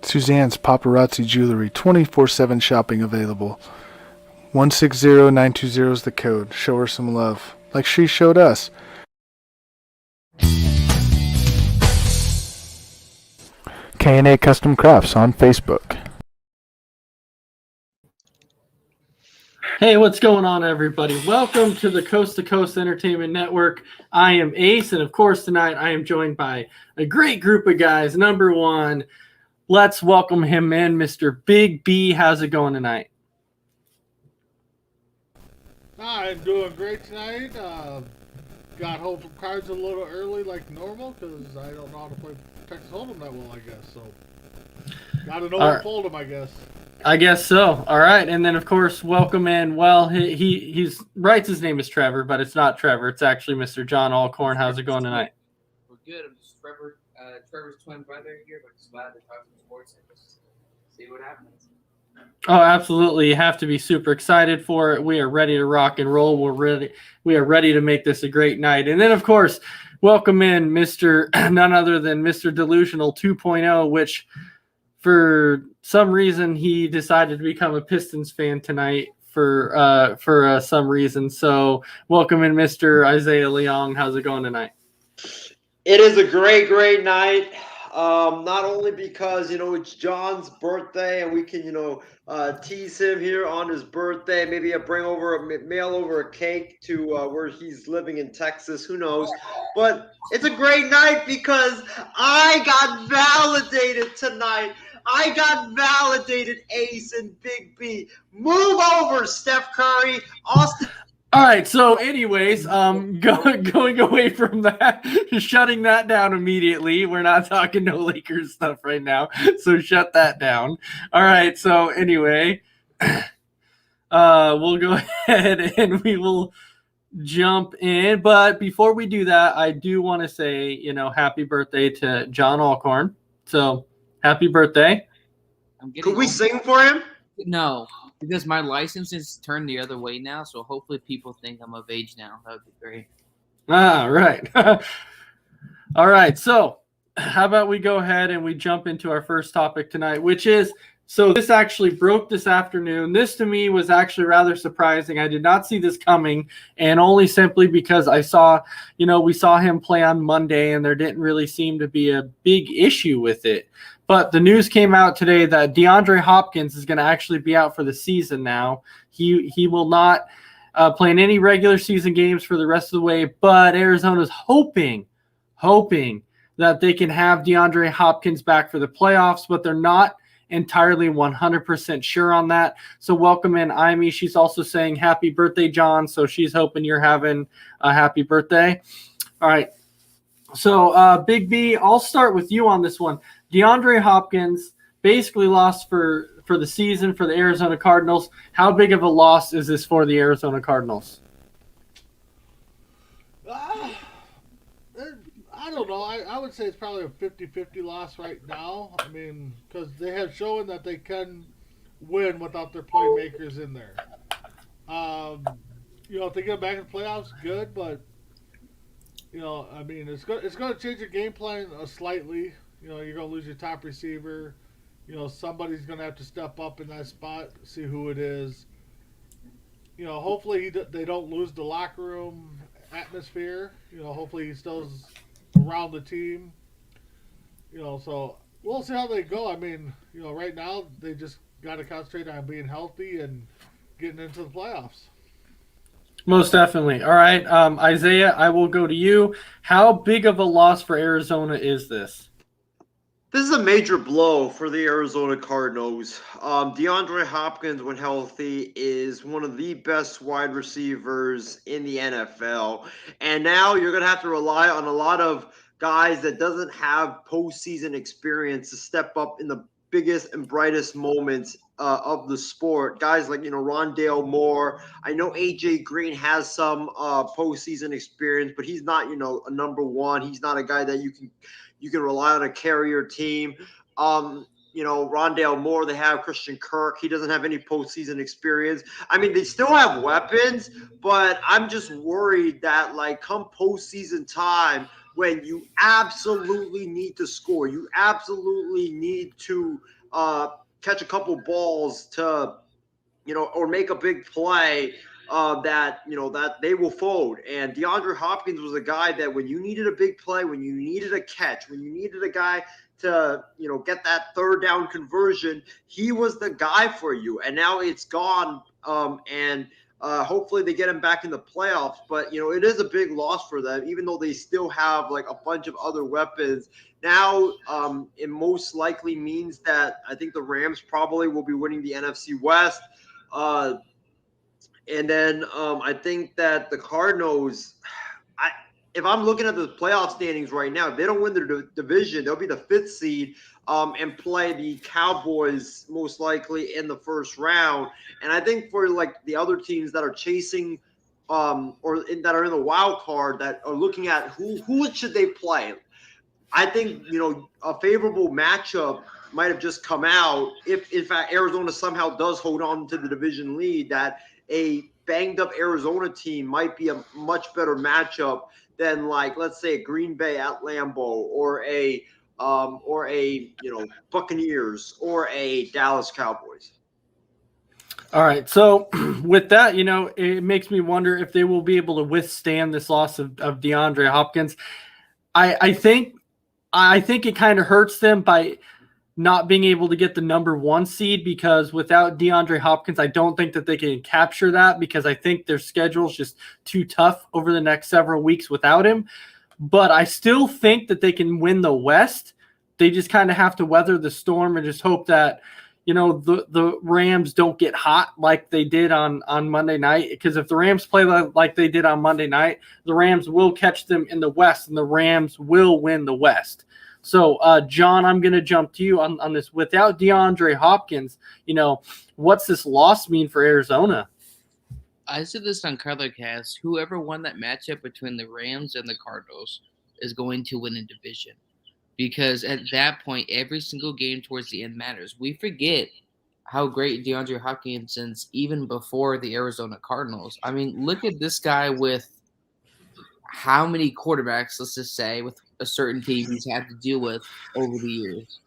Suzanne's Paparazzi Jewelry, 24/7 shopping available. 160920 is the code. Show her some love, like she showed us. K&A Custom Crafts on Facebook. Hey, what's going on, everybody? Welcome to the Coast to Coast Entertainment Network. I am Ace, and of course, tonight I am joined by a great group of guys. Number one, let's welcome him in, Mr. Big B. How's it going tonight? I'm doing great tonight. Got home from cards a little early like normal because I don't know how to play Texas Hold'em that well, I guess. So, got to know how to fold them, I guess. I guess so. All right. And then, of course, welcome in. Well, he's writes his name is Trevor, but it's not Trevor. It's actually Mr. John Alcorn. How's it going tonight? We're good. I'm just Trevor's twin brother here, but just glad to talk some sports and just see what happens. Oh, absolutely. You have to be super excited for it. We are ready to rock and roll. We are ready to make this a great night. And then, of course, welcome in Mr. none other than Mr. Delusional 2.0, which for some reason he decided to become a Pistons fan tonight for some reason. So welcome in Mr. Isaiah Leong. How's it going tonight? It is a great night. Not only because, it's John's birthday and we can, tease him here on his birthday. Maybe mail over a cake to where he's living in Texas. Who knows? But it's a great night because I got validated tonight. I got validated, Ace and Big B. Move over, Steph Curry. Austin. All right. So, anyways, going away from that, shutting that down immediately. We're not talking no Lakers stuff right now, so shut that down. All right. So, anyway, we'll go ahead and we will jump in. But before we do that, I do want to say, happy birthday to John Alcorn. So, happy birthday. Could we sing for him? No. Because my license is turned the other way now, so hopefully people think I'm of age now. That would be great. Right. All right. So how about we go ahead and we jump into our first topic tonight, which is, so this actually broke this afternoon. This to me was actually rather surprising. I did not see this coming, and only simply because I saw, we saw him play on Monday, and there didn't really seem to be a big issue with it. But the news came out today that DeAndre Hopkins is going to actually be out for the season now. He will not play in any regular season games for the rest of the way, but Arizona's hoping that they can have DeAndre Hopkins back for the playoffs, but they're not entirely 100% sure on that. So welcome in Amy. She's also saying happy birthday, John. So she's hoping you're having a happy birthday. All right. So Big B, I'll start with you on this one. DeAndre Hopkins basically lost for the season for the Arizona Cardinals. How big of a loss is this for the Arizona Cardinals? I don't know. I would say it's probably a 50-50 loss right now. I mean, because they have shown that they can win without their playmakers in there. If they get back in the playoffs, good, but I mean, it's going to change the game plan slightly. You're going to lose your top receiver. Somebody's going to have to step up in that spot, see who it is. Hopefully they don't lose the locker room atmosphere. Hopefully he still's around the team. So we'll see how they go. I mean, right now they just got to concentrate on being healthy and getting into the playoffs. Most definitely. All right, Isaiah, I will go to you. How big of a loss for Arizona is this? This is a major blow for the Arizona Cardinals. DeAndre Hopkins, when healthy, is one of the best wide receivers in the NFL. And now you're going to have to rely on a lot of guys that doesn't have postseason experience to step up in the biggest and brightest moments of the sport. Guys like, Rondale Moore. I know AJ Green has some postseason experience, but he's not, a number one. He's not a guy that you can rely on to carry your team. Rondale Moore, they have Christian Kirk. He doesn't have any postseason experience. I mean, they still have weapons, but I'm just worried that, like, come postseason time, when you absolutely need to score, you absolutely need to catch a couple balls to, or make a big play, that they will fold. And DeAndre Hopkins was a guy that when you needed a big play, when you needed a catch, when you needed a guy to, get that third down conversion, he was the guy for you. And now it's gone. And hopefully they get him back in the playoffs. But, it is a big loss for them, even though they still have like a bunch of other weapons. Now, it most likely means that I think the Rams probably will be winning the NFC West. And then I think that the Cardinals, if I'm looking at the playoff standings right now, if they don't win their division, they'll be the 5th seed and play the Cowboys most likely in the first round. And I think for like the other teams that are chasing that are in the wild card that are looking at who should they play, I think, a favorable matchup might have just come out if, in fact, Arizona somehow does hold on to the division lead, that a banged-up Arizona team might be a much better matchup than, like, let's say, a Green Bay at Lambeau or a Buccaneers or a Dallas Cowboys. All right. So with that, it makes me wonder if they will be able to withstand this loss of DeAndre Hopkins. I think it kind of hurts them by not being able to get the number 1 seed, because without DeAndre Hopkins, I don't think that they can capture that, because I think their schedule is just too tough over the next several weeks without him. But I still think that they can win the West. They just kind of have to weather the storm and just hope that, the Rams don't get hot like they did on Monday night. Because if the Rams play like they did on Monday night, the Rams will catch them in the West, and the Rams will win the West. So, John, I'm going to jump to you on this. Without DeAndre Hopkins, what's this loss mean for Arizona? I said this on Colorcast. Whoever won that matchup between the Rams and the Cardinals is going to win a division. Because at that point, every single game towards the end matters. We forget how great DeAndre Hopkins is even before the Arizona Cardinals. I mean, look at this guy with how many quarterbacks, let's just say, with a certain team he's had to deal with over the years.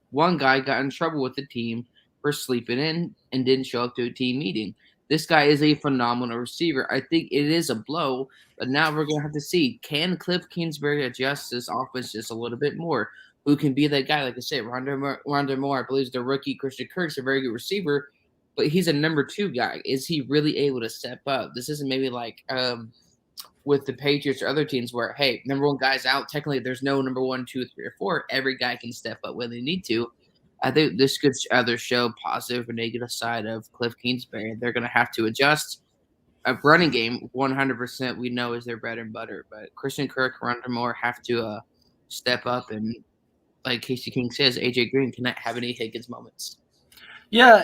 One guy got in trouble with the team for sleeping in and didn't show up to a team meeting. This guy is a phenomenal receiver. I think it is a blow, but now we're going to have to see, can Cliff Kingsbury adjust this offense just a little bit more? Who can be that guy? Like I said, Rondale Moore, I believe, is the rookie. Christian Kirk's a very good receiver, but he's a number 2 guy. Is he really able to step up? This isn't maybe like with the Patriots or other teams where, hey, number 1 guy's out. Technically, there's no number 1, 2, 3, or 4. Every guy can step up when they need to. I think this could either show positive or negative side of Cliff Kingsbury. They're going to have to adjust. A running game, 100%, we know is their bread and butter. But Christian Kirk, Rondale Moore have to step up. And like Casey King says, AJ Green cannot have any Higgins moments. Yeah,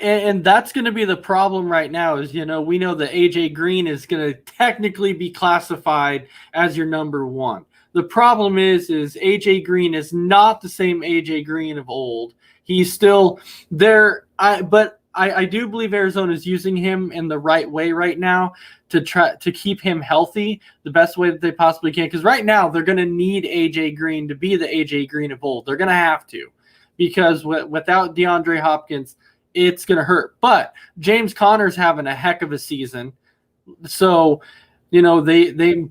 and that's going to be the problem right now is, we know that AJ Green is going to technically be classified as your number 1. The problem is AJ Green is not the same AJ Green of old. He's still there. But I do believe Arizona is using him in the right way right now to try to keep him healthy the best way that they possibly can. Because right now they're going to need AJ Green to be the AJ Green of old. They're going to have to, because without DeAndre Hopkins, it's going to hurt. But James Conner's having a heck of a season. So,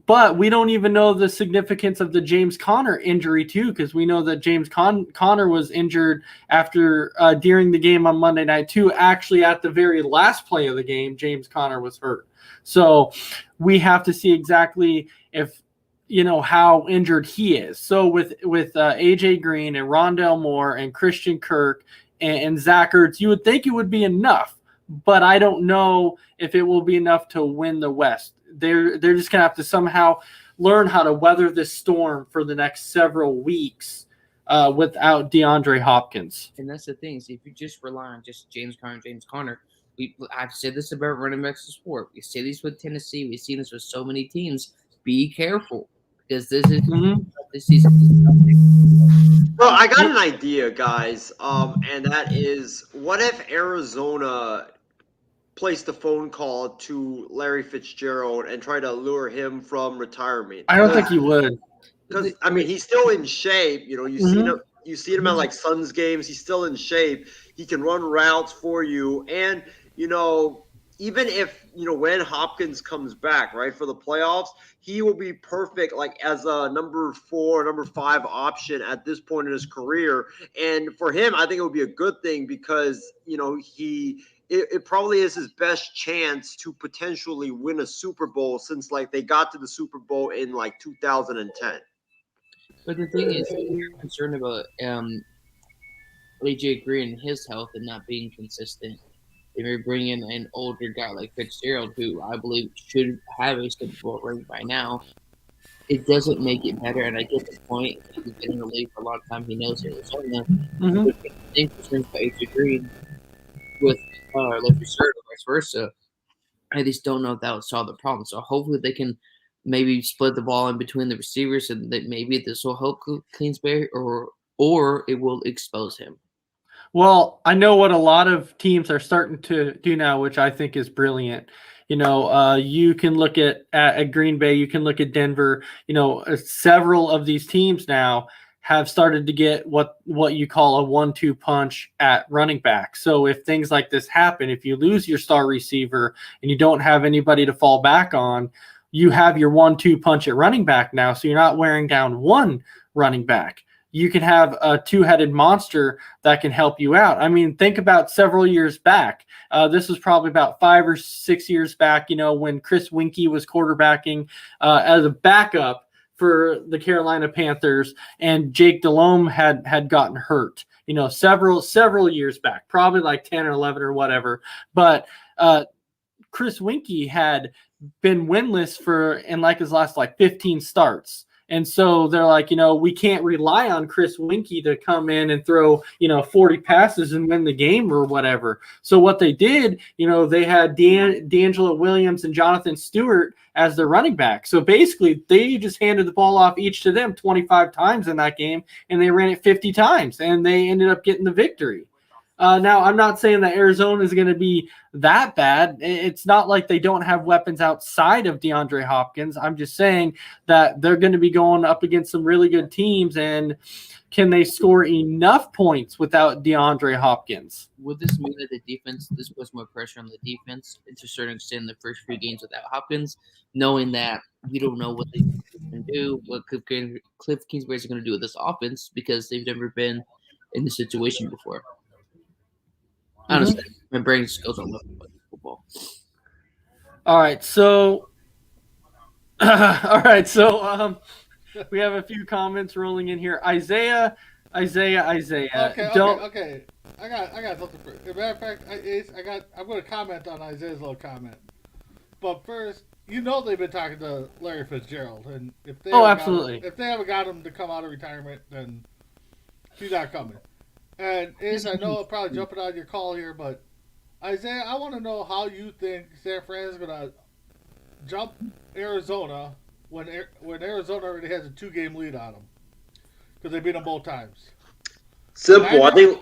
but we don't even know the significance of the James Conner injury too, because we know that James Conner was injured after during the game on Monday night too. Actually, at the very last play of the game, James Conner was hurt. So we have to see exactly if how injured he is. So with AJ Green and Rondell Moore and Christian Kirk and Zach Ertz, you would think it would be enough, but I don't know if it will be enough to win the West. They're just gonna have to somehow learn how to weather this storm for the next several weeks without DeAndre Hopkins. And that's the thing. Is if you just rely on just James Conner, I've said this about running backs in sport. We say this with Tennessee. We've seen this with so many teams. Be careful, because this season. Well, I got an idea, guys, and that is, what if Arizona placed a phone call to Larry Fitzgerald and tried to lure him from retirement? I don't think he would. Because he's still in shape. You see him at like Suns games. He's still in shape. He can run routes for you, and even if when Hopkins comes back, right, for the playoffs, he will be perfect, like as a number 4, number 5 option at this point in his career. And for him, I think it would be a good thing, because it probably is his best chance to potentially win a Super Bowl, since like they got to the Super Bowl in like 2010. But the thing is, you're concerned about AJ Green and his health and not being consistent. They may bring in an older guy like Fitzgerald, who I believe should have a Super Bowl ring by now. It doesn't make it better, and I get the point. He's been in the league for a long time. He knows Arizona. But the same concerns about AJ Green with like Fitzgerald or vice versa. I just don't know if that would solve the problem. So hopefully they can maybe split the ball in between the receivers, and that maybe this will help Kingsbury, or it will expose him. Well, I know what a lot of teams are starting to do now, which I think is brilliant. You can look at Green Bay, you can look at Denver. Several of these teams now have started to get what you call a 1-2 punch at running back. So if things like this happen, if you lose your star receiver and you don't have anybody to fall back on, you have your 1-2 punch at running back now. So you're not wearing down one running back. You can have a two-headed monster that can help you out. I mean, think about several years back. This was probably about 5 or 6 years back, when Chris Winkie was quarterbacking as a backup for the Carolina Panthers, and Jake Delhomme had gotten hurt, several years back, probably like 10 or 11 or whatever. But Chris Winkie had been winless in like his last 15 starts. And so they're like, we can't rely on Chris Winkie to come in and throw, 40 passes and win the game or whatever. So what they did, they had D'Angelo Williams and Jonathan Stewart as their running back. So basically they just handed the ball off each to them 25 times in that game, and they ran it 50 times, and they ended up getting the victory. Now, I'm not saying that Arizona is going to be that bad. It's not like they don't have weapons outside of DeAndre Hopkins. I'm just saying that they're going to be going up against some really good teams, and can they score enough points without DeAndre Hopkins? Would this mean that the defense, this puts more pressure on the defense to a certain extent in the first few games without Hopkins, knowing that we don't know what they can do, what Cliff Kingsbury is going to do with this offense, because they've never been in this situation before? Honestly, my brain just goes on football. All right, so we have a few comments rolling in here. Isaiah. Okay. I got something for. As a matter of fact, I'm going to comment on Isaiah's little comment. But first, they've been talking to Larry Fitzgerald, and if they if they haven't got him to come out of retirement, then he's not coming. And Ace, I know I'm probably jumping on your call here, but Isaiah, I want to know how you think San Fran is going to jump Arizona when Arizona already has a 2-game lead on them, because they beat them both times. Simple. I think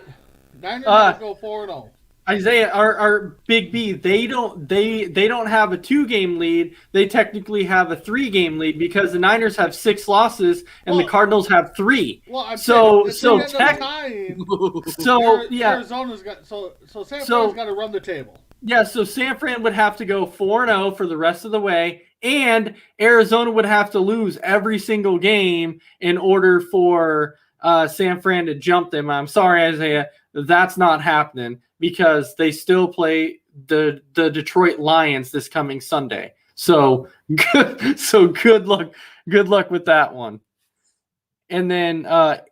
Niners go 4-0. Isaiah, our Big B, they don't have a 2-game lead. They technically have a 3-game lead, because the Niners have 6 losses and the Cardinals have 3. Well, I'm Arizona's got so San Fran's got to run the table. Yeah, so San Fran would have to go 4-0 for the rest of the way, and Arizona would have to lose every single game in order for San Fran to jump them. I'm sorry, Isaiah, that's not happening, because they still play the Detroit Lions this coming Sunday. So good luck. Good luck with that one. And then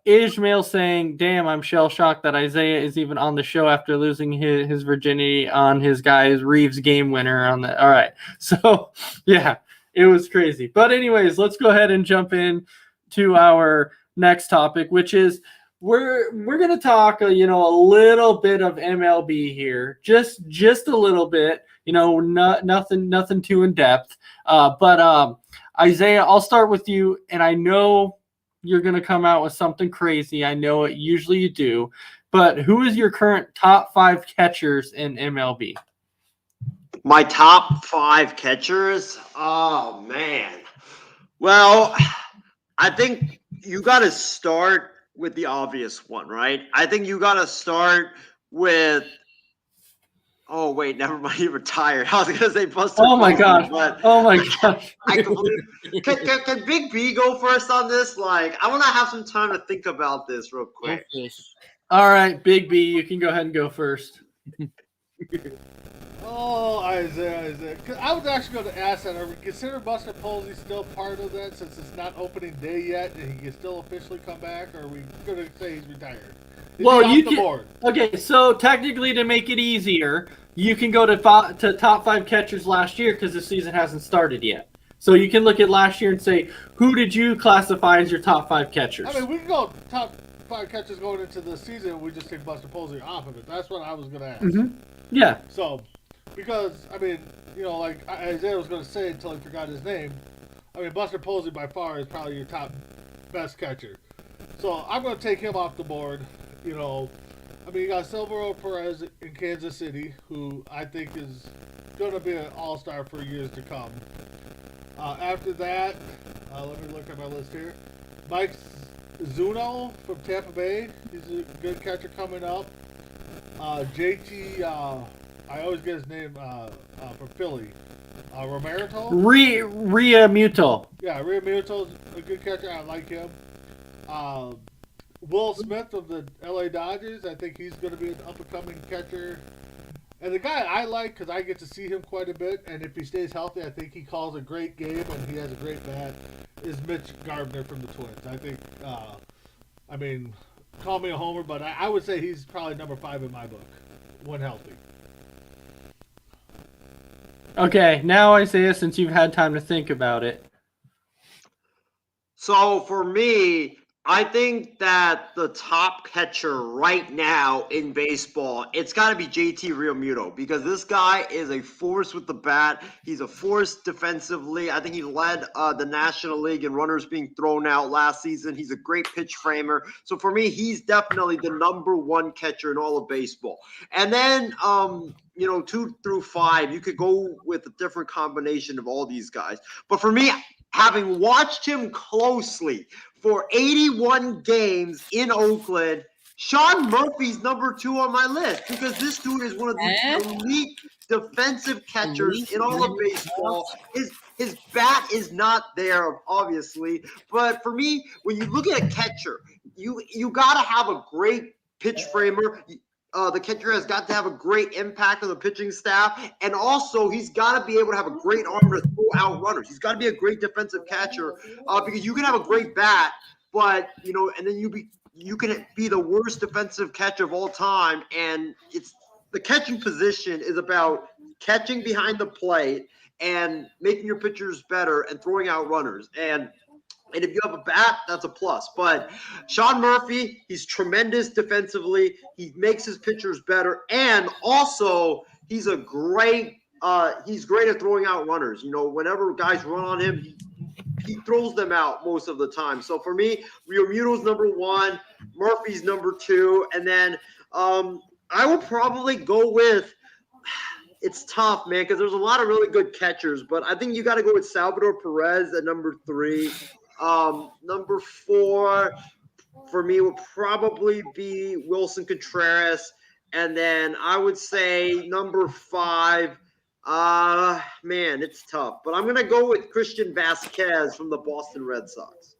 Ishmael saying, damn, I'm shell-shocked that Isaiah is even on the show after losing his virginity on his guy's Reeves game winner on the. All right. So, yeah, it was crazy. But anyways, let's go ahead and jump in to our next topic, which is we're going to talk, a little bit of MLB here. Just a little bit, nothing too in-depth. But Isaiah, I'll start with you, and I know you're going to come out with something crazy. I know it. Usually you do. But who is your current top 5 catchers in MLB? My top 5 catchers? Oh, man. Well, I think you got to start with the obvious one, right? I think you got to start with oh, wait, never mind. He retired. I was going to say Buster. Oh, my Posey, gosh. but Oh, my gosh. I completely. Can Big B go first on this? Like, I want to have some time to think about this real quick. All right, Big B, you can go ahead and go first. Oh, Isaiah. 'Cause I was actually going to ask that. Are we consider Buster Posey still part of that since it's not opening day yet and he can still officially come back? Or are we going to say he's retired? Well, you you can. can. Board? Okay, so technically, to make it easier, you can go to top 5 catchers last year because the season hasn't started yet. So you can look at last year and say, who did you classify as your top 5 catchers? I mean, we can go top 5 catchers going into the season. We just take Buster Posey off of it. That's what I was going to ask. Mm-hmm. Yeah. So, because, I mean, like Isaiah was going to say until he forgot his name, I mean, Buster Posey by far is probably your top best catcher. So I'm going to take him off the board. I mean, you got Silvero Perez in Kansas City, who I think is going to be an all-star for years to come. After that, let me look at my list here. Mike Zuno from Tampa Bay. He's a good catcher coming up. JT, I always get his name from Philly. Romerto? Realmuto. Yeah, Realmuto's a good catcher. I like him. Will Smith of the LA Dodgers. I think he's going to be an up-and-coming catcher. And the guy I like, because I get to see him quite a bit, and if he stays healthy, I think he calls a great game and he has a great bat, is Mitch Gardner from the Twins. I think, I mean, call me a homer, but I would say he's probably number 5 in my book, when healthy. Okay, now Isaiah, since you've had time to think about it. So for me, I think that the top catcher right now in baseball, it's got to be JT Realmuto because this guy is a force with the bat. He's a force defensively. I think he led the National League in runners being thrown out last season. He's a great pitch framer. So for me, he's definitely the number 1 catcher in all of baseball. And then, 2 through 5, you could go with a different combination of all these guys. But for me, having watched him closely for 81 games in Oakland, Sean Murphy's number 2 on my list because this dude is one of the elite defensive catchers in all of baseball. His bat is not there, obviously. But for me, when you look at a catcher, you got to have a great pitch framer. The catcher has got to have a great impact on the pitching staff, and also he's got to be able to have a great arm to throw out runners. He's got to be a great defensive catcher because you can have a great bat, but and then you can be the worst defensive catcher of all time. And it's the catching position is about catching behind the plate and making your pitchers better and throwing out runners. And if you have a bat, that's a plus. But Sean Murphy, he's tremendous defensively. He makes his pitchers better. And also, he's great at throwing out runners. Whenever guys run on him, he throws them out most of the time. So for me, Realmuto's number 1, Murphy's number 2. And then I will probably go with – it's tough, man, because there's a lot of really good catchers. But I think you got to go with Salvador Perez at number 3. Number 4 for me would probably be Wilson Contreras. And then I would say number 5, man, it's tough. But I'm going to go with Christian Vasquez from the Boston Red Sox.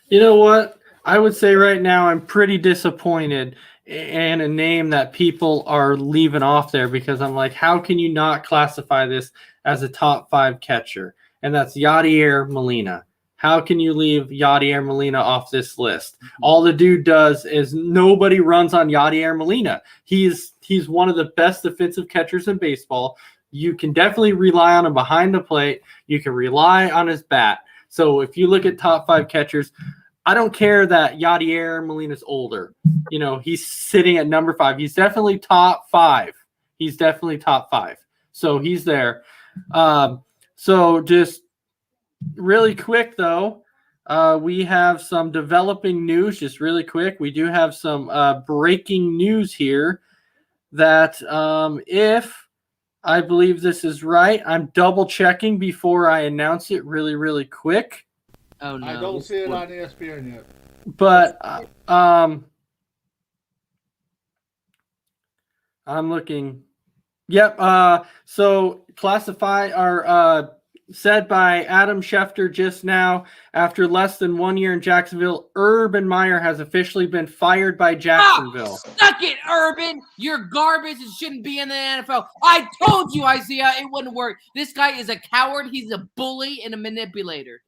You know what? I would say right now I'm pretty disappointed and a name that people are leaving off there because I'm like, how can you not classify this as a top 5 catcher? And that's Yadier Molina. How can you leave Yadier Molina off this list? All the dude does is nobody runs on Yadier Molina. He's one of the best defensive catchers in baseball. You can definitely rely on him behind the plate. You can rely on his bat. So if you look at top 5 catchers, I don't care that Yadier Molina's older. You know, he's sitting at number 5. He's definitely top 5. He's definitely top 5. So he's there. So just really quick, though, we have some developing news. Just really quick, we do have some breaking news here that if I believe this is right, I'm double checking before I announce it really, really quick. Oh no! I don't see it on ESPN yet. But I'm looking. Yep. So classify are said by Adam Schefter just now. After less than 1 year in Jacksonville, Urban Meyer has officially been fired by Jacksonville. Suck it, Urban! You're garbage and shouldn't be in the NFL. I told you, Isaiah, it wouldn't work. This guy is a coward. He's a bully and a manipulator.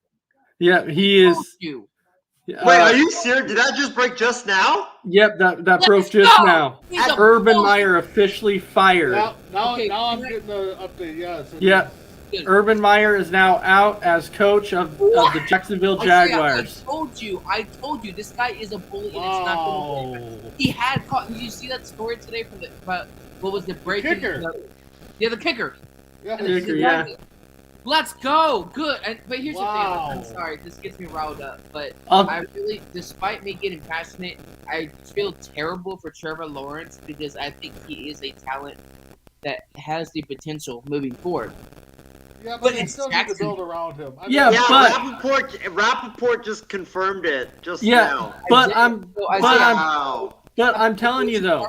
Yeah, he I told is. you. Wait, are you serious? Did that just break just now? Yep, that Let's broke just go! now. He's a Urban bull- Meyer officially fired. Now Okay, I'm can I- getting the update. Yes. Yep. Urban Meyer is now out as coach of the Jacksonville Isaiah, Jaguars. I told you, this guy is a bully and it's not going to work. He had caught. Did you see that story today from about what was the breaking? Kicker. Yeah, the kicker. Yeah. And Kicker, yeah. Let's go. Good. But here's Wow. the thing. I'm sorry. This gets me riled up. But I'll- I really, despite me getting passionate, I feel terrible for Trevor Lawrence because I think he is a talent that has the potential moving forward. Yeah, But but you it's still need to Jackson. build around him. I mean, Yeah, Yeah, but- Rappaport just confirmed it just Yeah, now. but Isaiah- I'm so but Isaiah- I'm Wow. but I'm telling you though.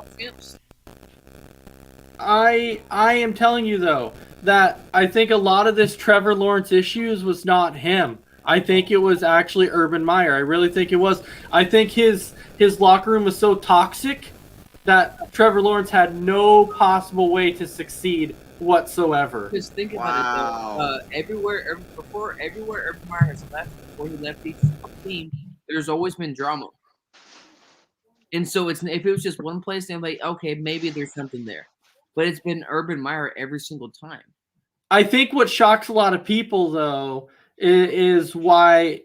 I am telling you though that I think a lot of this Trevor Lawrence issues was not him. I think it was actually Urban Meyer. I really think it was. I think his locker room was so toxic that Trevor Lawrence had no possible way to succeed whatsoever. Because think about Wow. it though, everywhere Urban Meyer has left, before he left the team, there's always been drama. And so if it was just one place, then like, okay, maybe there's something there. But it's been Urban Meyer every single time. I think what shocks a lot of people though is why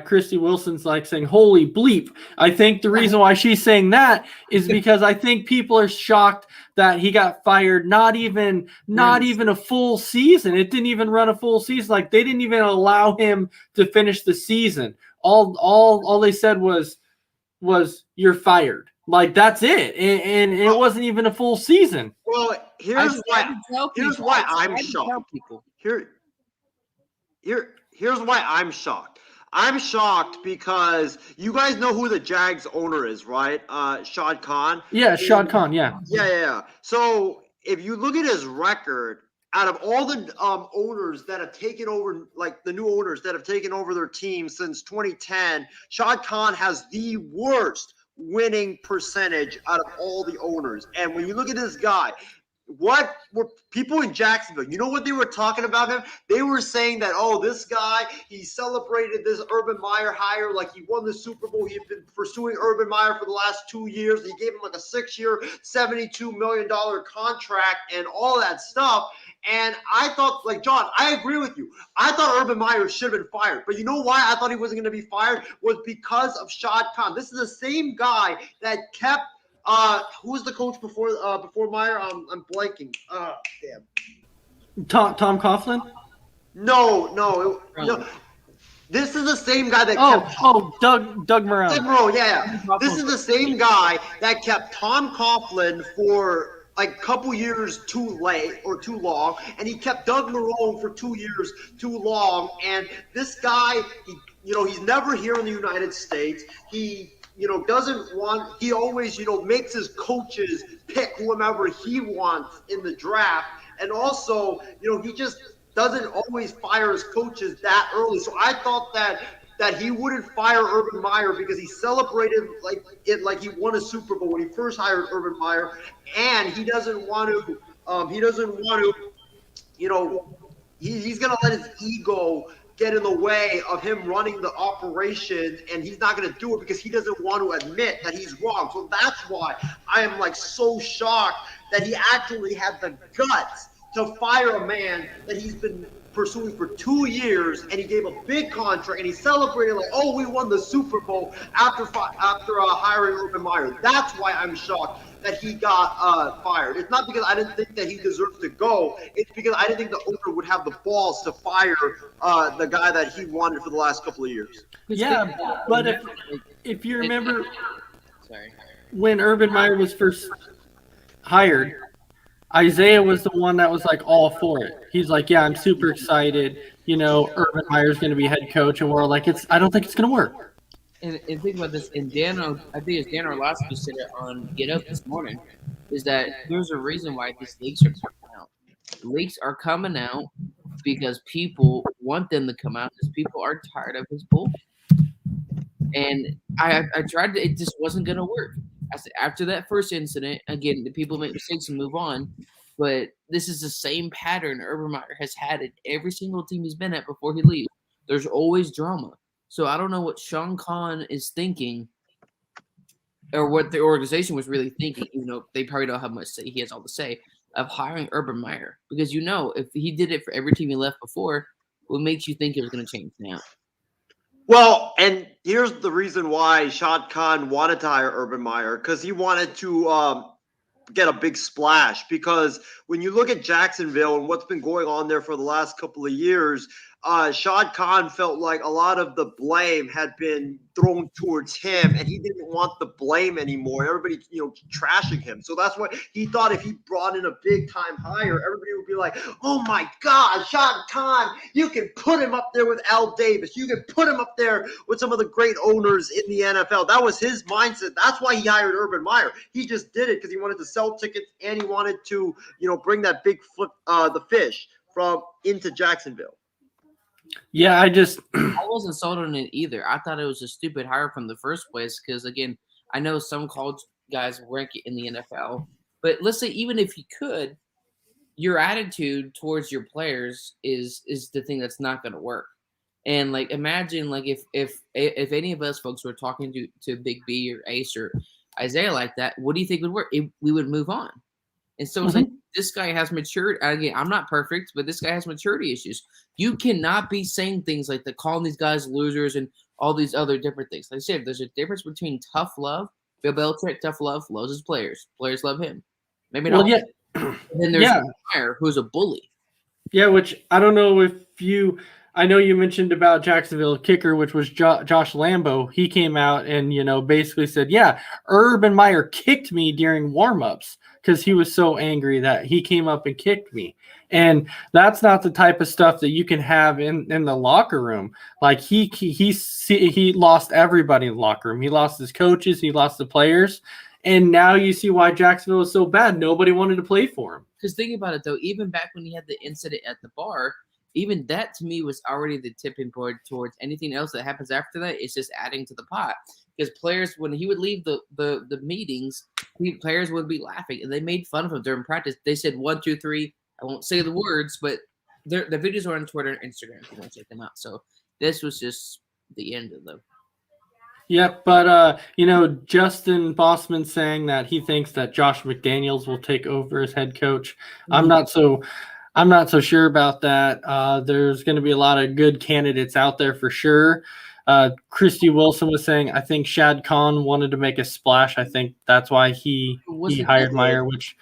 Christy Wilson's like saying holy bleep. I think the reason why she's saying that is because I think people are shocked that he got fired not even a full season. It didn't even run a full season. Like they didn't even allow him to finish the season. All they said was you're fired. Like that's it. And it wasn't even a full season. Well, here's why I'm shocked. Here's why I'm shocked. I'm shocked because you guys know who the Jags owner is, right? Shad Khan. Yeah, Shad Khan, yeah. Yeah. So if you look at his record, out of all the owners that have taken over, like the new owners that have taken over their team since 2010, Shad Khan has the worst winning percentage out of all the owners. And when you look at this guy, what were people in Jacksonville, you know what they were talking about him? They were saying that, oh, this guy, he celebrated this Urban Meyer hire like he won the Super Bowl. He had been pursuing Urban Meyer for the last 2 years. He gave him like a 6-year, $72 million contract and all that stuff. And I thought, like, John, I agree with you. I thought Urban Meyer should have been fired. But you know why I thought he wasn't going to be fired? Was because of Shad Khan. This is the same guy that kept who was the coach before Meyer? I'm blanking. Damn. Tom Coughlin? No. This is the same guy that kept Doug Marrone. Doug Marrone, yeah. This is the same guy that kept Tom Coughlin for like a couple years too late or too long, and he kept Doug Marrone for 2 years too long. And this guy, he's never here in the United States. He doesn't want, he always, makes his coaches pick whomever he wants in the draft. And also, he just doesn't always fire his coaches that early. So I thought that that he wouldn't fire Urban Meyer because he celebrated like he won a Super Bowl when he first hired Urban Meyer, and he doesn't want to. He's going to let his ego get in the way of him running the operation, and he's not going to do it because he doesn't want to admit that he's wrong. So that's why I am like so shocked that he actually had the guts to fire a man that he's been pursuing for 2 years, and he gave a big contract, and he celebrated like, oh, we won the Super Bowl after hiring Urban Meyer. That's why I'm shocked that he got fired. It's not because I didn't think that he deserves to go. It's because I didn't think the owner would have the balls to fire the guy that he wanted for the last couple of years. Yeah, but if you remember Sorry. when Urban Meyer was first hired, Isaiah was the one that was like all for it. He's like, yeah, I'm super excited. You know, Urban Meyer's going to be head coach, and we're like, I don't think it's going to work. And think about this. And I think it's Dan Orlovsky said it on Get Up this morning, is that there's a reason why these leaks are coming out. The leaks are coming out because people want them to come out because people are tired of his bull. And I tried to, it just wasn't going to work. I said, after that first incident, again, the people make mistakes and move on. But this is the same pattern Urban Meyer has had at every single team he's been at before he leaves. There's always drama. So I don't know what Sean Khan is thinking or what the organization was really thinking, even though they probably don't have much say. He has all to say of hiring Urban Meyer. Because, you know, if he did it for every team he left before, what makes you think it was going to change now? Well, and here's the reason why Shad Khan wanted to hire Urban Meyer, because he wanted to get a big splash. Because when you look at Jacksonville and what's been going on there for the last couple of years, Shad Khan felt like a lot of the blame had been thrown towards him, and he didn't want the blame anymore. Everybody, trashing him. So that's why he thought if he brought in a big-time hire, everybody would be like, oh, my God, Shad Khan, you can put him up there with Al Davis. You can put him up there with some of the great owners in the NFL. That was his mindset. That's why he hired Urban Meyer. He just did it because he wanted to sell tickets, and he wanted to, bring that big the fish from into Jacksonville. Yeah, I wasn't sold on it either. I thought it was a stupid hire from the first place because, again, I know some college guys rank it in the NFL. But let's say even if you could, your attitude towards your players is the thing that's not going to work. And, like, imagine, like, if any of us folks were talking to Big B or Ace or Isaiah like that, what do you think would work? We would move on. And so it's like, this guy has maturity. Again, I'm not perfect, but this guy has maturity issues. You cannot be saying things like that, calling these guys losers and all these other different things. Like I said, there's a difference between tough love. Bill Belichick, tough love, loves his players. Players love him. Maybe not. Yeah. And then there's Meyer, who's a bully. Yeah, which I don't know if I know you mentioned about Jacksonville kicker, which was Josh Lambo. He came out and, basically said, yeah, Urban Meyer kicked me during warmups because he was so angry that he came up and kicked me. And that's not the type of stuff that you can have in the locker room. Like he lost everybody in the locker room. He lost his coaches. He lost the players. And now you see why Jacksonville was so bad. Nobody wanted to play for him. Because think about it, though. Even back when he had the incident at the bar, even that to me was already the tipping point towards anything else that happens after that. It's just adding to the pot. Because players, when he would leave the meetings, players would be laughing. And they made fun of him during practice. They said 1, 2, 3. I won't say the words, but the videos are on Twitter and Instagram if you want to check them out. So this was just the end of them. Yeah, but Justin Bossman saying that he thinks that Josh McDaniels will take over as head coach. I'm not so sure about that. There's going to be a lot of good candidates out there for sure. Christy Wilson was saying, I think Shad Khan wanted to make a splash. I think that's why he hired Meyer, which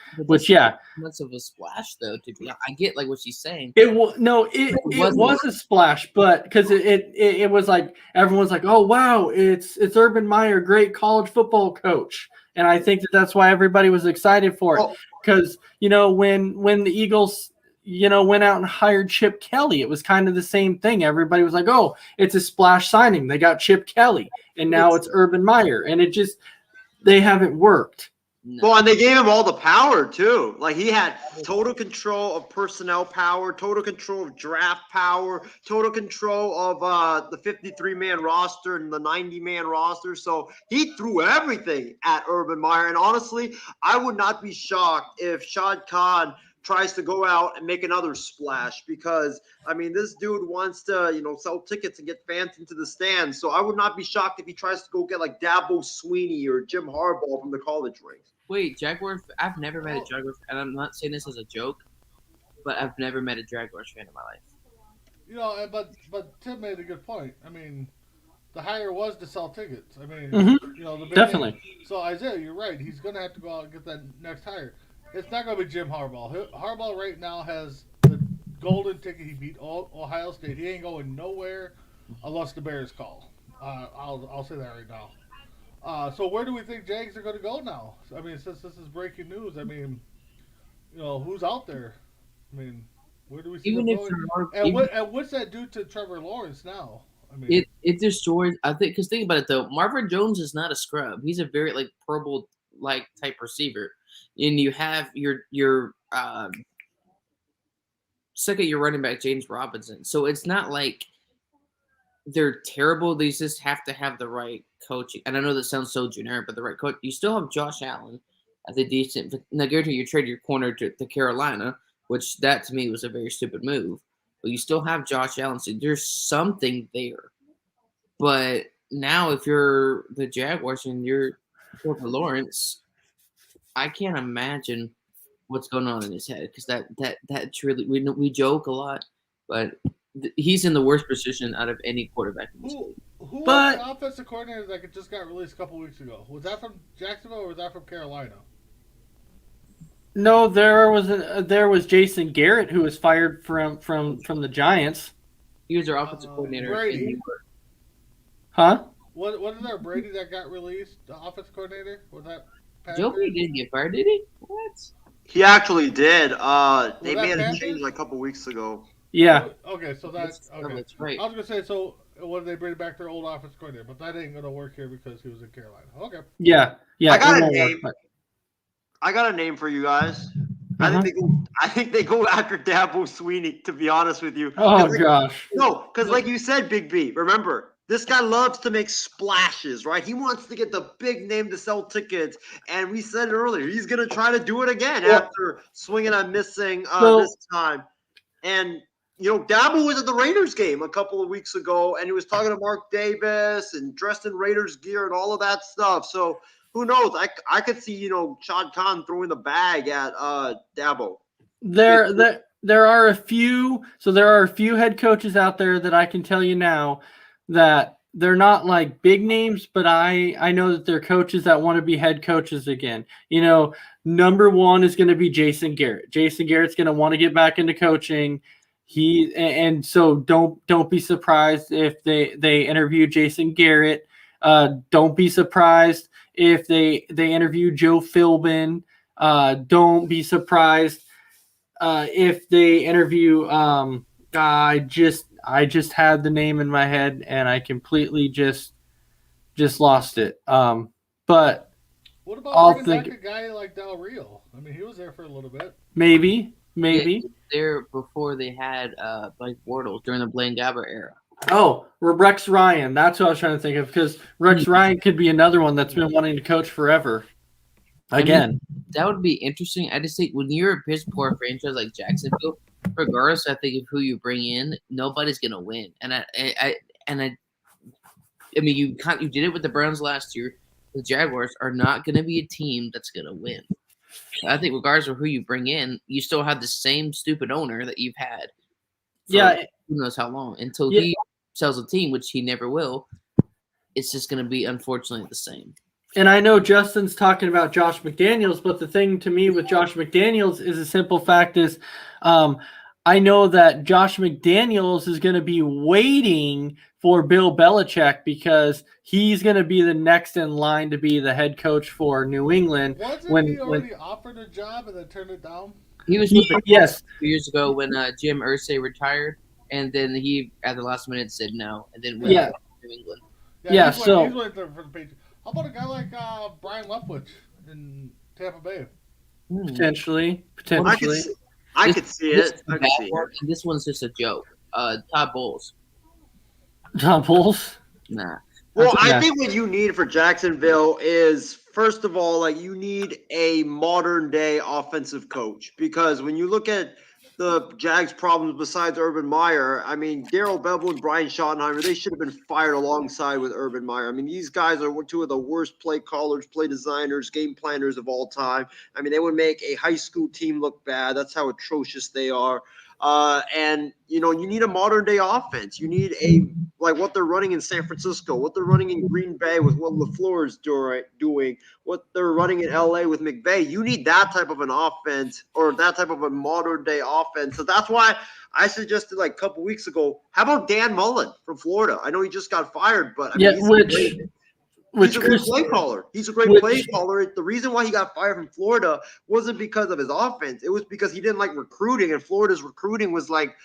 yeah. Much of a splash, though. I get like what she's saying. It was a splash, but because it was like everyone's like, oh wow, it's Urban Meyer, great college football coach, and I think that's why everybody was excited for it. Because when the Eagles went out and hired Chip Kelly, it was kind of the same thing. Everybody was like, oh, it's a splash signing. They got Chip Kelly, and now it's Urban Meyer, and they haven't worked. No. Well, and they gave him all the power too. Like he had total control of personnel power, total control of draft power, total control of the 53-man roster and the 90-man roster. So he threw everything at Urban Meyer. And honestly, I would not be shocked if Shad Khan tries to go out and make another splash because I mean this dude wants to sell tickets and get fans into the stands. So I would not be shocked if he tries to go get like Dabo Sweeney or Jim Harbaugh from the college ranks. Wait, Jaguar. I've never met a Jaguar, and I'm not saying this as a joke, but I've never met a Jaguars fan in my life. But Tim made a good point. I mean, the hire was to sell tickets. I mean, the big Definitely. name. So Isaiah, you're right. He's going to have to go out and get that next hire. It's not going to be Jim Harbaugh. Harbaugh right now has the golden ticket. He beat Ohio State. He ain't going nowhere unless the Bears call. I'll say that right now. So where do we think Jags are going to go now? I mean, since this is breaking news, I mean, who's out there? I mean, where do we see Even them if going? And what's that do to Trevor Lawrence now? I mean, it destroys. I think because think about it though, Marvin Jones is not a scrub. He's a very like Pro Bowl like type receiver, and you have your second year running back James Robinson. So it's not like they're terrible. They just have to have the right coaching. And I know that sounds so generic, but the right coach. You still have Josh Allen as a decent. Now, guarantee you trade your corner to Carolina, which that to me was a very stupid move. But you still have Josh Allen, so there's something there. But now, if you're the Jaguars and you're Trevor Lawrence, I can't imagine what's going on in his head because that truly we joke a lot, but he's in the worst position out of any quarterback in the league. Who was the offensive coordinator that just got released a couple weeks ago? Was that from Jacksonville or was that from Carolina? No, there was Jason Garrett who was fired from the Giants. He was their offensive coordinator. Brady. Huh? Wasn't there Brady that got released? The offensive coordinator was that? Joe Brady didn't get fired, did he? What? He actually did. They made a change like a couple weeks ago. Yeah. Okay, so that's okay. That's right. I was gonna say, so when they bring back their old offensive coordinator, but that ain't gonna work here because he was in Carolina. Okay. Yeah. I got it a won't name. work, I got a name for you guys. Uh-huh. I think they go after Dabo Sweeney. To be honest with you. Oh gosh. No, because like you said, Big B. Remember, this guy loves to make splashes, right? He wants to get the big name to sell tickets, and we said it earlier. He's gonna try to do it again after swinging and missing this time. And Dabo was at the Raiders game a couple of weeks ago, and he was talking to Mark Davis and dressed in Raiders gear and all of that stuff. So who knows? I could see Shad Khan throwing the bag at Dabo. There are a few head coaches out there that I can tell you now that they're not like big names, but I know that they're coaches that want to be head coaches again. Number one is going to be Jason Garrett. Jason Garrett's going to want to get back into coaching. So don't be surprised if they interview Jason Garrett. Don't be surprised if they interview Joe Philbin. Don't be surprised if they interview. I just had the name in my head and I completely just lost it. But what about bringing back a guy like Del Rio? I mean, he was there for a little bit. Maybe. There before they had Blake Bortles during the Blaine Gabbert era. Oh, Rex Ryan. That's what I was trying to think of because Rex Ryan could be another one that's been wanting to coach forever. Again. I mean, that would be interesting. I just think when you're a piss poor franchise like Jacksonville, regardless, I think of who you bring in, nobody's gonna win. And I mean, you did it with the Browns last year. The Jaguars are not gonna be a team that's gonna win. I think regardless of who you bring in, you still have the same stupid owner that you've had. For who knows how long until he sells a team, which he never will. It's just gonna be unfortunately the same. And I know Justin's talking about Josh McDaniels, but the thing to me with Josh McDaniels is a simple fact is I know that Josh McDaniels is going to be waiting for Bill Belichick because he's going to be the next in line to be the head coach for New England. Wasn't he already offered a job and then turned it down? He was with the Colts 2 years ago when Jim Irsay retired, and then he at the last minute said no, and then went to New England. He's waiting for the Patriots. How about a guy like Brian Leftwich in Tampa Bay. Potentially. I could see it. I could see it. This one's just a joke. Todd Bowles. John Bulls. Nah. Well, Yeah. I think what you need for Jacksonville is, first of all, like you need a modern day offensive coach, because when you look at the Jags' problems besides Urban Meyer, I mean, Darrell Bevell and Brian Schottenheimer, they should have been fired alongside with Urban Meyer. I mean, these guys are two of the worst play callers, play designers, game planners of all time. I mean, they would make a high school team look bad. That's how atrocious they are. And, you know, you need a modern day offense. You need like what they're running in San Francisco, what they're running in Green Bay with what LaFleur is doing, what they're running in LA with McVay. You need that type of an offense, or that type of a modern day offense. So that's why I suggested like a couple weeks ago, how about Dan Mullen from Florida? I know he just got fired, but I mean, he's a great play caller. He's a great play caller. The reason why he got fired from Florida wasn't because of his offense. It was because he didn't like recruiting, and Florida's recruiting was like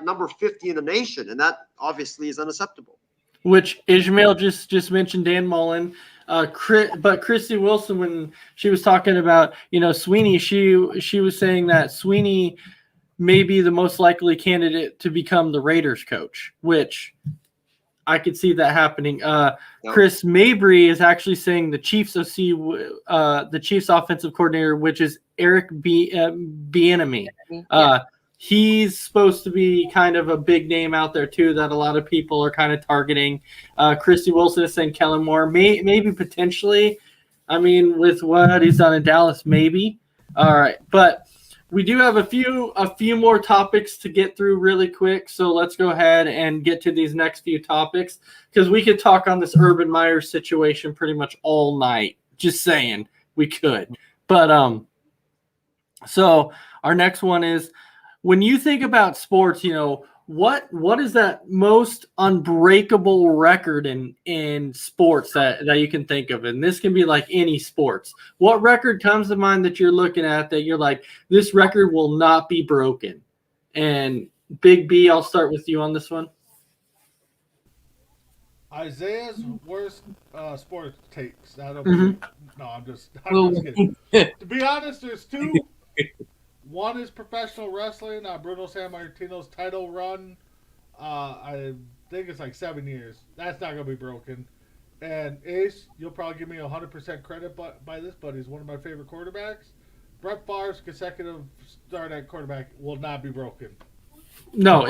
number 50 in the nation, and that obviously is unacceptable. Which Ishmael just mentioned Dan Mullen. But Christy Wilson, when she was talking about, you know, Sweeney, she was saying that Sweeney may be the most likely candidate to become the Raiders coach, which I could see that happening. Chris Mabry is actually saying the Chiefs OC, the Chiefs offensive coordinator, which is Eric Bieniemy. He's supposed to be kind of a big name out there too, that a lot of people are kind of targeting. Christy Wilson is saying Kellen Moore, maybe potentially. I mean, with what he's done in Dallas, maybe. All right, but we do have a few more topics to get through really quick, so let's go ahead and get to these next few topics, because we could talk on this Urban Meyer situation pretty much all night. Just saying, we could. But so our next one is, when you think about sports, you know, what is that most unbreakable record in sports that you can think of? And this can be like any sports. What record comes to mind that you're looking at that you're like, this record will not be broken? And Big B, I'll start with you on this one. Isaiah's worst sports takes. I'm just kidding. To be honest, there's two. One is professional wrestling. Bruno Sammartino's title run. I think it's like 7 years. That's not going to be broken. And Ace, you'll probably give me 100% credit by this, but he's one of my favorite quarterbacks. Brett Favre's consecutive start at quarterback will not be broken. No,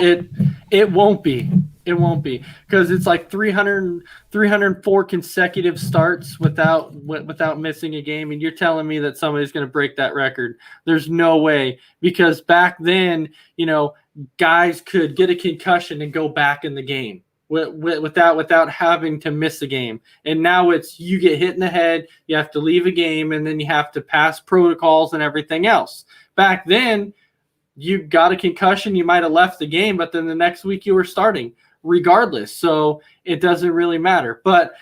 it won't be. It won't be, because it's like 304 consecutive starts without missing a game, and you're telling me that somebody's going to break that record. There's no way, because back then, you know, guys could get a concussion and go back in the game without having to miss a game. And now it's, you get hit in the head, you have to leave a game, and then you have to pass protocols and everything else. Back then, you got a concussion, you might have left the game, but then the next week you were starting regardless. So it doesn't really matter. But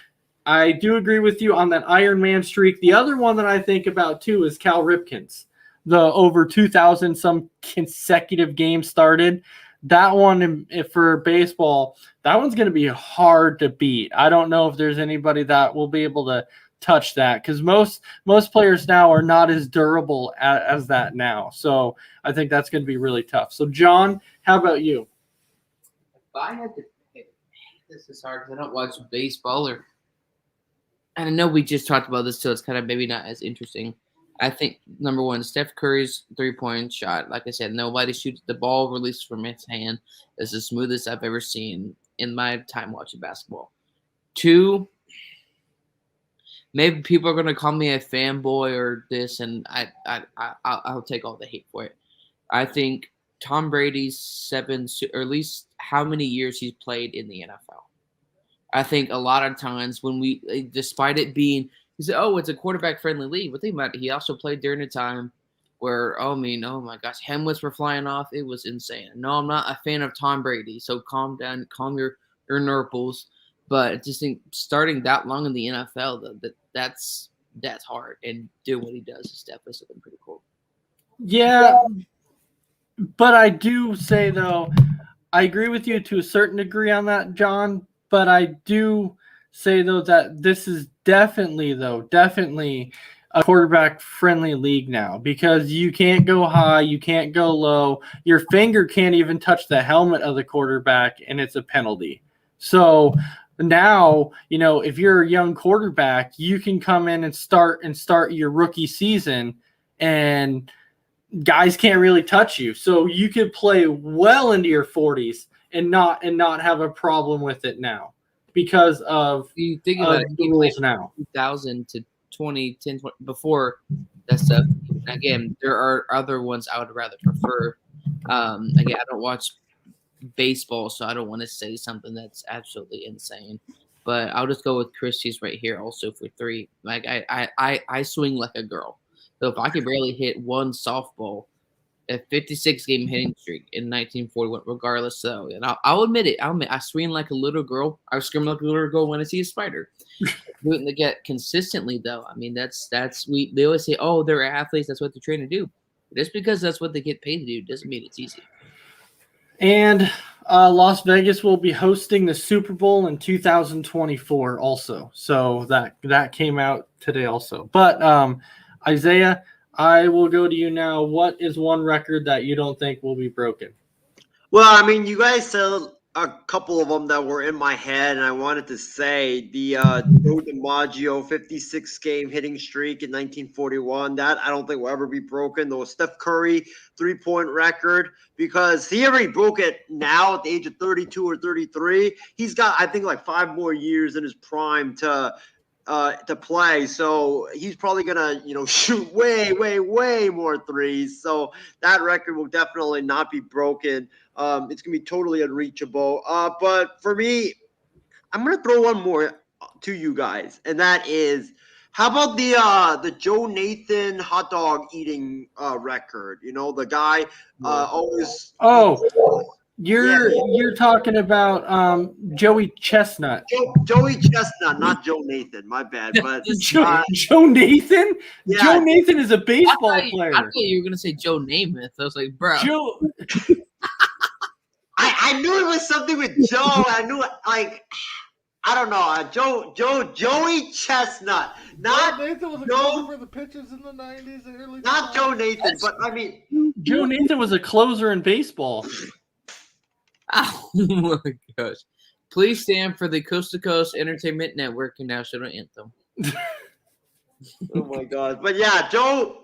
I do agree with you on that Iron Man streak. The other one that I think about too is Cal Ripken's, the over 2,000 some consecutive games started. That one, for baseball, that one's going to be hard to beat. I don't know if there's anybody that will be able to touch that, because most players now are not as durable as that now. So I think that's going to be really tough. So John, how about you? If I had to pick, this is hard because I don't watch baseball, and I know we just talked about this, so it's kind of maybe not as interesting. I think number one, Steph Curry's 3-point shot. Like I said, nobody shoots the ball released from his hand. It's the smoothest I've ever seen in my time watching basketball. 2, maybe people are gonna call me a fanboy or this, and I'll take all the hate for it. I think Tom Brady's 7, or at least how many years he's played in the NFL. I think a lot of times when we, despite it being, he said, "Oh, it's a quarterback-friendly league," but think about it. He also played during a time where, oh my gosh, helmets were flying off. It was insane. No, I'm not a fan of Tom Brady, so calm down, calm your nurples. But I just think starting that long in the NFL, that's hard, and doing what he does is definitely something pretty cool. Yeah, but I do say, though, I agree with you to a certain degree on that, John, but I do say, though, that this is definitely a quarterback friendly league now because you can't go high, you can't go low. Your finger can't even touch the helmet of the quarterback, and it's a penalty. So now, if you're a young quarterback, you can come in and start your rookie season, and guys can't really touch you. So you could play well into your 40s and not have a problem with it now because of You think about it, the rules now. 2000 to 2010, before that stuff. Again, there are other ones I would rather prefer. Again, I don't watch baseball, so I don't want to say something that's absolutely insane. But I'll just go with Christie's right here also for 3. Like I swing like a girl. So if I could barely hit one softball, a 56-game hitting streak in 1941, regardless. So, and I'll admit it. I swing like a little girl. I scream like a little girl when I see a spider. Do it in the get consistently, though. I mean, they always say, oh, they're athletes. That's what they're trained to do. Just because that's what they get paid to do doesn't mean it's easy. And Las Vegas will be hosting the Super Bowl in 2024 also. So that came out today also. But Isaiah, I will go to you now. What is one record that you don't think will be broken? Well, I mean, you guys said a couple of them that were in my head, and I wanted to say the Joe DiMaggio 56-game hitting streak in 1941. That I don't think will ever be broken. Though Steph Curry 3-point record, because he already broke it now at the age of 32 or 33. He's got, I think, like 5 more years in his prime to play, so he's probably gonna shoot way more threes. So that record will definitely not be broken. It's gonna be totally unreachable. But for me, I'm gonna throw one more to you guys, and that is, how about the Joe Nathan hot dog eating record? The guy always. You're talking about Joey Chestnut. Joey Chestnut, not Joe Nathan. My bad, but Joe Nathan. Yeah. Joe Nathan is a baseball player. I thought you were gonna say Joe Namath. I was like, bro. Joe. I knew it was something with Joe. I knew I don't know. Joey Chestnut. Not Joe Nathan was a closer for the pitchers in the 90s and early. Not Joe Nathan, but I mean, Joe Nathan was a closer in baseball. Oh my gosh. Please stand for the Coast to Coast Entertainment Network and National Anthem. Oh my God. But yeah, Joey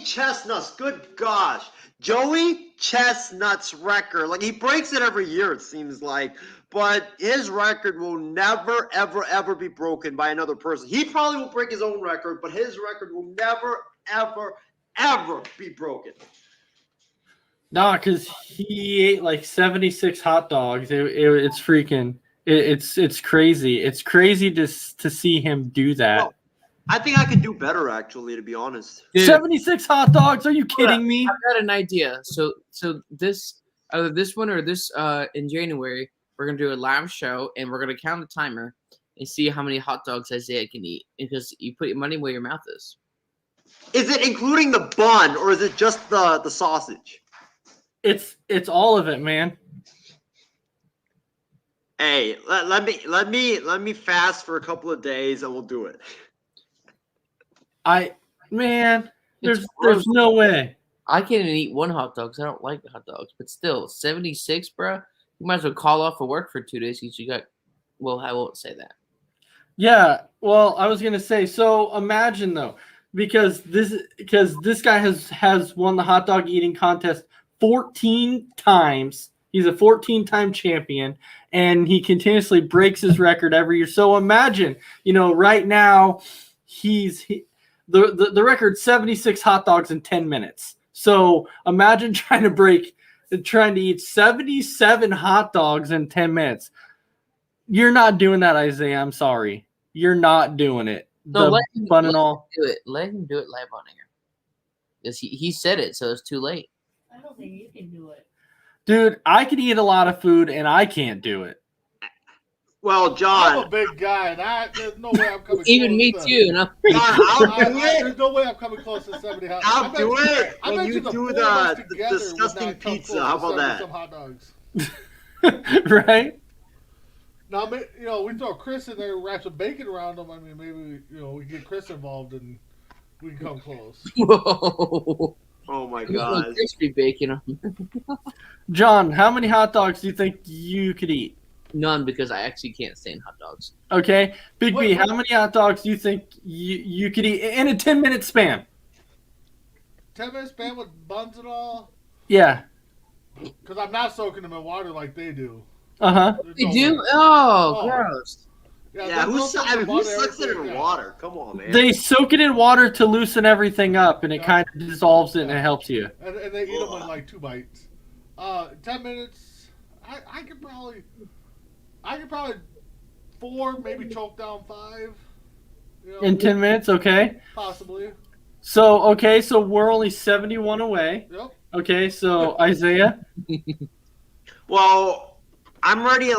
Chestnut's, good gosh. Joey Chestnut's record, like he breaks it every year, it seems like, but his record will never, ever, ever be broken by another person. He probably will break his own record, but his record will never, ever, ever be broken. Nah, because he ate like 76 hot dogs. It's freaking. It's crazy. It's crazy to see him do that. Well, I think I could do better, actually, to be honest. Dude, 76 hot dogs? Are you kidding me? I've got an idea. So this either this one or this in January, we're gonna do a live show and we're gonna count the timer and see how many hot dogs Isaiah can eat, because you put your money where your mouth is. Is it including the bun or is it just the sausage? It's all of it, man. Hey, let me fast for a couple of days and we'll do it. There's no way. I can't even eat one hot dog because I don't like the hot dogs. But still, 76, bro. You might as well call off of work for 2 days because you got. Well, I won't say that. Yeah. Well, I was gonna say. So imagine though, because this guy has won the hot dog eating contest 14 times. He's a 14-time champion, and he continuously breaks his record every year. So imagine, right now, the record 76 hot dogs in 10 minutes. So imagine trying to eat 77 hot dogs in 10 minutes. You're not doing that, Isaiah. I'm sorry. You're not doing it. No, let him do it. Let him do it live on air. Because he said it, so it's too late. I don't think you can do it. Dude, I can eat a lot of food, and I can't do it. Well, John, I'm a big guy, and there's no way I'm coming. Even me too. John, I'll do it. There's no way I'm coming close to 70 hot dogs. I'll do it I when you do the disgusting pizza. How about that? Some hot dogs. Right? Now, we throw Chris in there, wrap some bacon around him. I mean, maybe we get Chris involved and we can come close. Whoa. Oh my You want god. crispy bacon on John, how many hot dogs do you think you could eat? None, because I actually can't stand hot dogs. Okay, Big B, What- how many hot dogs do you think you could eat in a 10-minute span? 10-minute span with buns and all? Yeah. Because I'm not soaking them in water like they do. Uh-huh. There's You no do? way. Oh, Oh. gross. Yeah, they'll who soak the who butter, sucks it everything, in yeah. water? Come on, man. They soak it in water to loosen everything up, and it Yeah. kind of dissolves it and Yeah. it helps you. And they eat them in like 2 bites. 10 minutes, I could probably 4, maybe choke down 5. In 10 minutes, okay? Possibly. So we're only 71 away. Yep. Okay, so Isaiah? Well, I'm ready.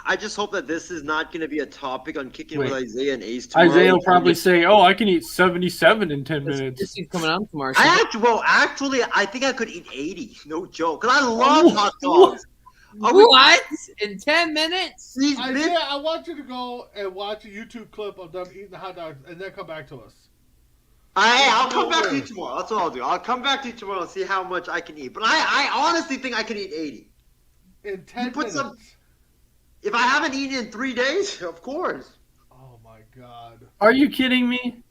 I just hope that this is not going to be a topic on Kicking with Wait. Isaiah and Ace tomorrow. Isaiah will probably say, oh, I can eat 77 in 10 minutes. This is coming on tomorrow. Actually, I think I could eat 80. No joke. Because I love hot dogs. What? In 10 minutes? These Isaiah, bitch- I want you to go and watch a YouTube clip of them eating the hot dogs and then come back to us. I'll come back to way. you tomorrow. That's what I'll do. I'll come back to you tomorrow and see how much I can eat. But I honestly think I could eat 80. In 10 put minutes. some- If I haven't eaten in 3 days, of course. Oh my god. Are you kidding me?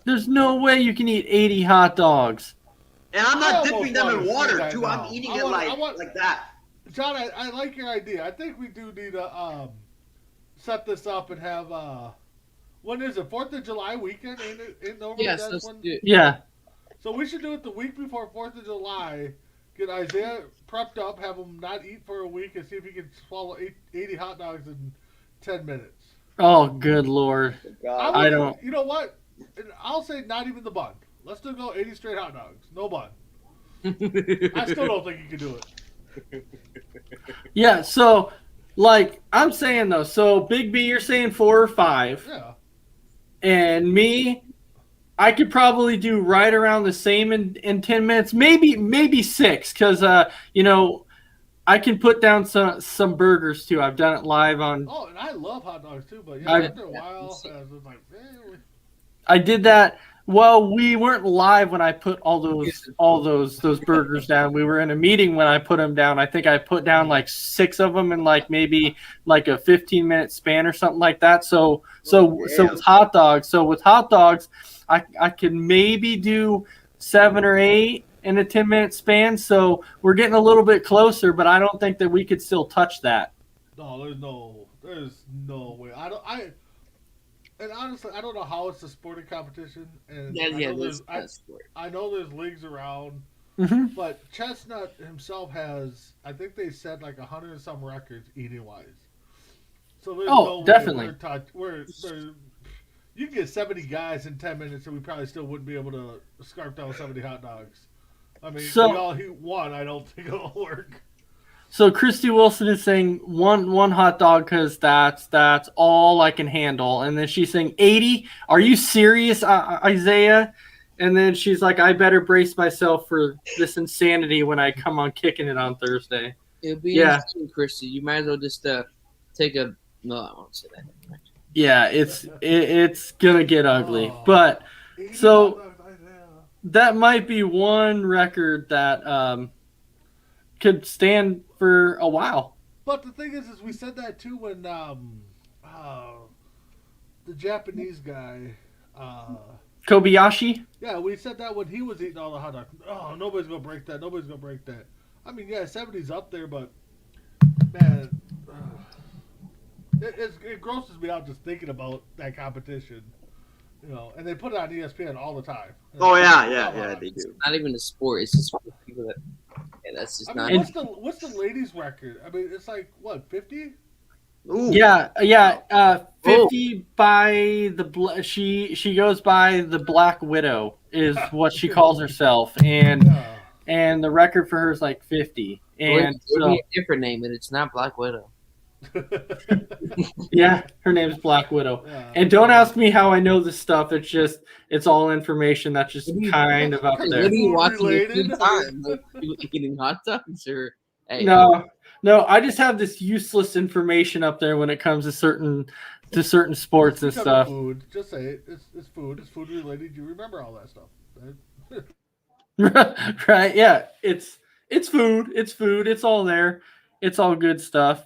There's no way you can eat 80 hot dogs. And I'm I not almost dipping them wanna in see water, that too. now. I'm eating I it want- like that. John, I like your idea. I think we do need to set this up and have when is it? 4th of July weekend? Ain't it normally Yes, that's let's when? do it. Yeah. So we should do it the week before 4th of July. Get Isaiah prepped up, have him not eat for a week, and see if he can swallow 80 hot dogs in 10 minutes. Oh, good Lord. I don't- You know what? I'll say not even the bun. Let's still go 80 straight hot dogs. No bun. I still don't think you can do it. Yeah, so, I'm saying, though, so Big B, you're saying 4 or 5. Yeah. And me, I could probably do right around the same in 10 minutes, maybe 6, because I can put down some burgers too. I've done it live on. Oh, and I love hot dogs too, but yeah, I- after a while, I was like, I did that. Well, we weren't live when I put all those burgers down. We were in a meeting when I put them down. I think I put down like 6 of them in maybe a 15-minute span or something like that. So with hot dogs, I can maybe do 7 or 8 in a 10-minute span. So we're getting a little bit closer, but I don't think that we could still touch that. no, there's no way. And honestly, I don't know how it's a sporting competition, and I know there's leagues around, Mm-hmm. but Chestnut himself has, I think they said 100 and some records eating wise. So there's no way definitely. you can get 70 guys in 10 minutes, and we probably still wouldn't be able to scarf down 70 hot dogs. I mean, So- we all eat one. I don't think it'll work. So Christy Wilson is saying one hot dog because that's all I can handle, and then she's saying 80. Are you serious, Isaiah? And then she's like, I better brace myself for this insanity when I come on Kicking It on Thursday. It'll be insane, Christy. You might as well just take a. No, I won't say that. Yeah, it's gonna get ugly, Oh. but 80 So- hot dogs, Isaiah. that might be one record that could stand for a while. But the thing is we said that too when the Japanese guy, Kobayashi. yeah, we said that when he was eating all the hot dogs. Oh, nobody's gonna break that. Nobody's gonna break that. I mean, yeah, 70's up there, but man, it grosses me out just thinking about that competition. And they put it on ESPN all the time. Oh yeah, Come on. they do. Not even a sport. It's just for people that. Yeah, that's just I not. mean, what's the ladies' record? I mean, it's like what, 50? Ooh. Yeah. 50 by the she goes by the Black Widow is what she calls herself, and the record for her is 50. And It'll so be a different name, and it's not Black Widow. yeah, her name's Black Widow. Yeah. And don't ask me how I know this stuff. It's all information that's just kind of up What there. are you watching Related? at the time? Like, you eating hot dogs or? Hey, No, No, I just have this useless information up there when it comes to certain sports and It's becoming stuff. food. Just say it. It's food. It's food related. You remember all that stuff. Right? Yeah, it's food. It's food. It's all there. It's all good stuff.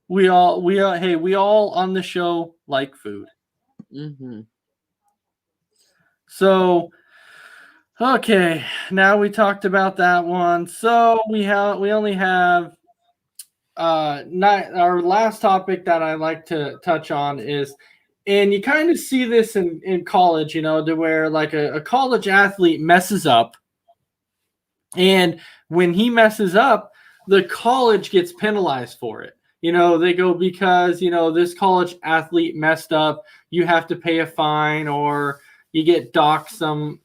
Hey, we all on the show like food. Mm-hmm. So, okay, now we talked about that one. So we only have not our last topic that I like to touch on is, and you kind of see this in college, to where like a college athlete messes up, and when he messes up, the college gets penalized for it. They go, because this college athlete messed up, you have to pay a fine, or you get docked some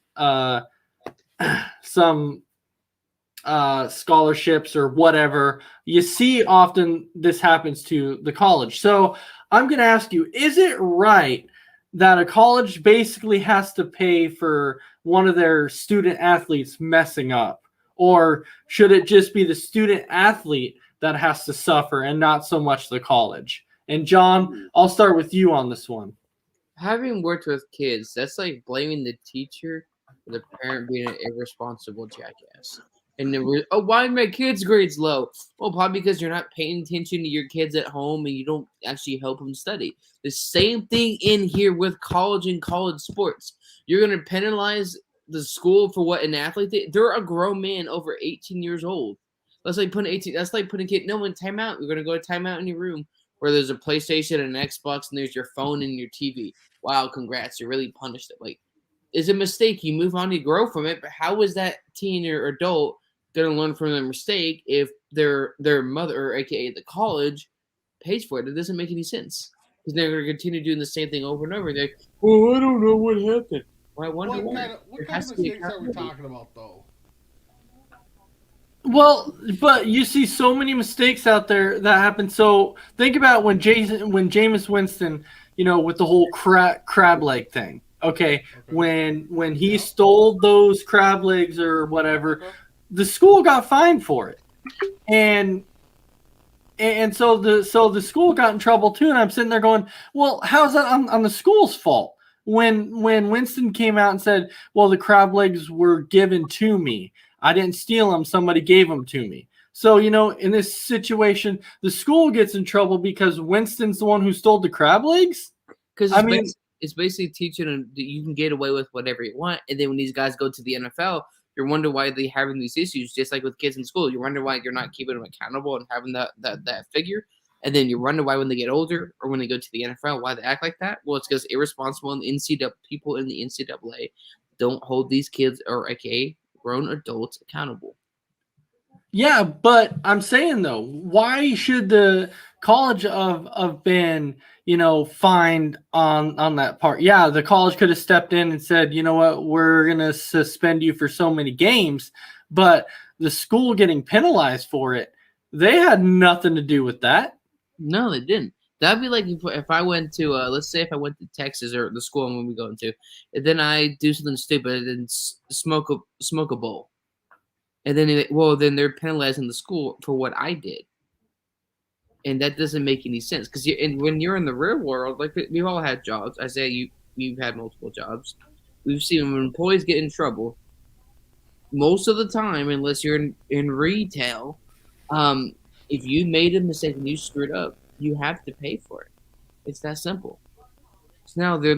scholarships or whatever. You see often this happens to the college. So I'm going to ask you, is it right that a college basically has to pay for one of their student athletes messing up? Or should it just be the student athlete that has to suffer and not so much the college? And John, I'll start with you on this one. Having worked with kids, that's like blaming the teacher for the parent being an irresponsible jackass. And then why are my kids' grades low? Well, probably because you're not paying attention to your kids at home and you don't actually help them study. The same thing in here with college and college sports. You're going to penalize the school for what an athlete did. They're a grown man over 18 years old. That's like putting a kid, no, in timeout. You're going to go to timeout in your room where there's a PlayStation and an Xbox and there's your phone and your TV. Wow, congrats. You're really punished. Like, it's a mistake. You move on, you grow from it. But how is that teen or adult going to learn from their mistake if their mother, or aka the college, pays for it? It doesn't make any sense. Because they're going to continue doing the same thing over and over. They're like, oh, I don't know what happened. Well, I wonder why. What kind of mistakes are we talking about, though? Well, but you see so many mistakes out there that happen. So think about when Jameis Winston, with the whole crab leg thing. Okay, when he stole those crab legs or whatever, the school got fined for it, and so the school got in trouble too. And I'm sitting there going, well, how's that on the school's fault? When Winston came out and said, well, the crab legs were given to me. I didn't steal them. Somebody gave them to me. So, in this situation, the school gets in trouble because Winston's the one who stole the crab legs? Because it's basically teaching them that you can get away with whatever you want. And then when these guys go to the NFL, you're wondering why they're having these issues, just like with kids in school. You wonder why you're not keeping them accountable and having that figure. And then you wonder why when they get older or when they go to the NFL, why they act like that. Well, it's because irresponsible and people in the NCAA don't hold these kids, or aka grown adults, accountable. Yeah, but I'm saying though, why should the college have been, fined on that part? Yeah, the college could have stepped in and said, you know what, we're gonna suspend you for so many games, but the school getting penalized for it, they had nothing to do with that. No, they didn't. That'd be like if I went to, let's say if I went to Texas or the school I'm going to be going to, and then I do something stupid and smoke a bowl. And then they're penalizing the school for what I did. And that doesn't make any sense. Because when you're in the real world, like we've all had jobs. I say you've had multiple jobs. We've seen when employees get in trouble, most of the time, unless you're in retail, if you made a mistake and you screwed up, you have to pay for it. It's that simple. So now they're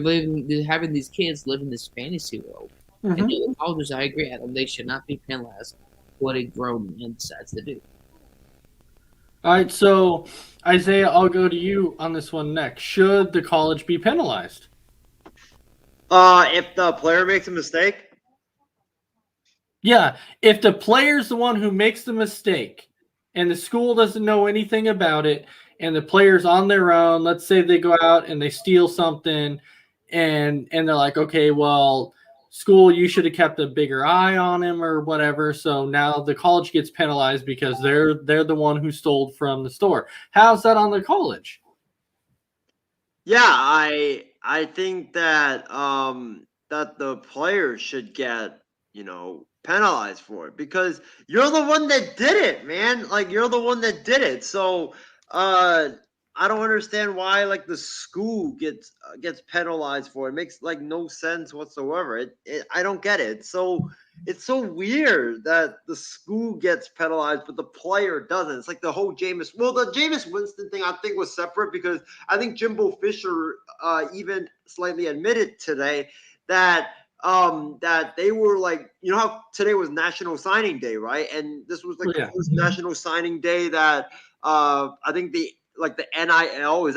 having these kids live in this fantasy world. Mm-hmm. And the colleges, I agree, Adam, they should not be penalized for what a grown man decides to do. All right, so Isaiah, I'll go to you on this one next. Should the college be penalized? If the player makes a mistake? Yeah, if the player's the one who makes the mistake and the school doesn't know anything about it, and the player's on their own, let's say they go out and they steal something, and they're like, okay, well, school, you should have kept a bigger eye on him or whatever. So now the college gets penalized because they're the one who stole from the store. How's that on the college? Yeah, I think that that the players should get, penalized for it because you're the one that did it, man. Like you're the one that did it. So I don't understand why like the school gets penalized for it. It makes like no sense whatsoever. I don't get it. It's so weird that the school gets penalized, but the player doesn't. It's like the whole Jameis. Well, the Jameis Winston thing I think was separate because I think Jimbo Fisher even slightly admitted today that that they were like, you know how today was National Signing Day, right? And this was like Oh, the yeah. first National Signing Day that I think the NIL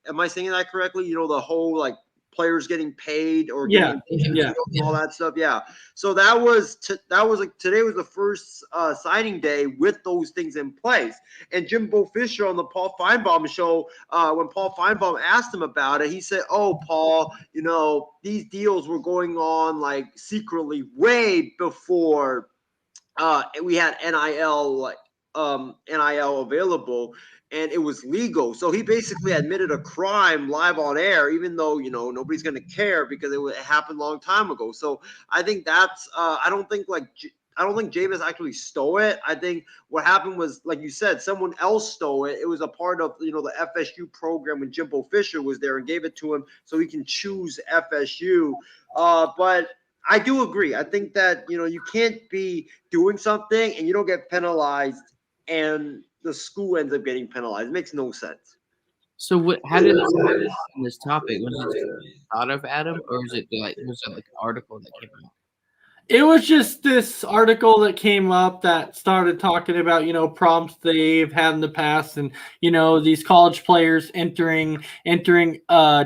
am I saying that correctly? You know, the whole like players getting paid or Yeah, getting yeah. and all that stuff. Yeah. So that was like today was the first signing day with those things in place. And Jimbo Fisher on the Paul Feinbaum show, when Paul Feinbaum asked him about it, he said, "Oh, Paul, you know these deals were going on like secretly way before we had NIL available, and it was legal." So he basically admitted a crime live on air, even though nobody's gonna care because it happened a long time ago. So I think that's I don't think Jameis actually stole it. I think what happened was, like you said, someone else stole it. It was a part of the FSU program when Jimbo Fisher was there and gave it to him so he can choose FSU. But I do agree. I think that you can't be doing something and you don't get penalized, and the school ends up getting penalized. It makes no sense. So what? How did this topic? Was it just thought of Adam, or was it like an article that came out? It was just this article that came up that started talking about, problems they've had in the past and, these college players entering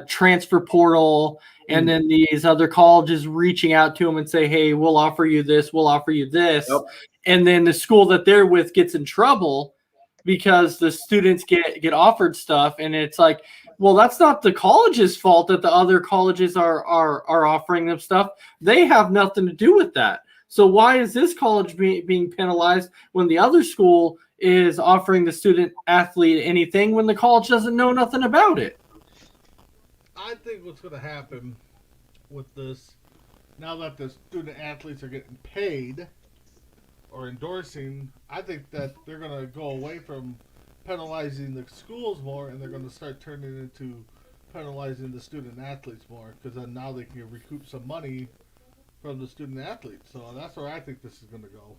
transfer portal, and then these other colleges reaching out to them and say, "Hey, we'll offer you this, we'll offer you this." Yep. And then the school that they're with gets in trouble because the students get offered stuff, and it's like, well, that's not the college's fault that the other colleges are offering them stuff. They have nothing to do with that. So why is this college being penalized when the other school is offering the student athlete anything when the college doesn't know nothing about it? I think what's going to happen with this, now that the student athletes are getting paid or endorsing, I think that they're going to go away from penalizing the schools more, and they're going to start turning into penalizing the student athletes more, because then now they can recoup some money from the student athletes. So that's where I think this is going to go.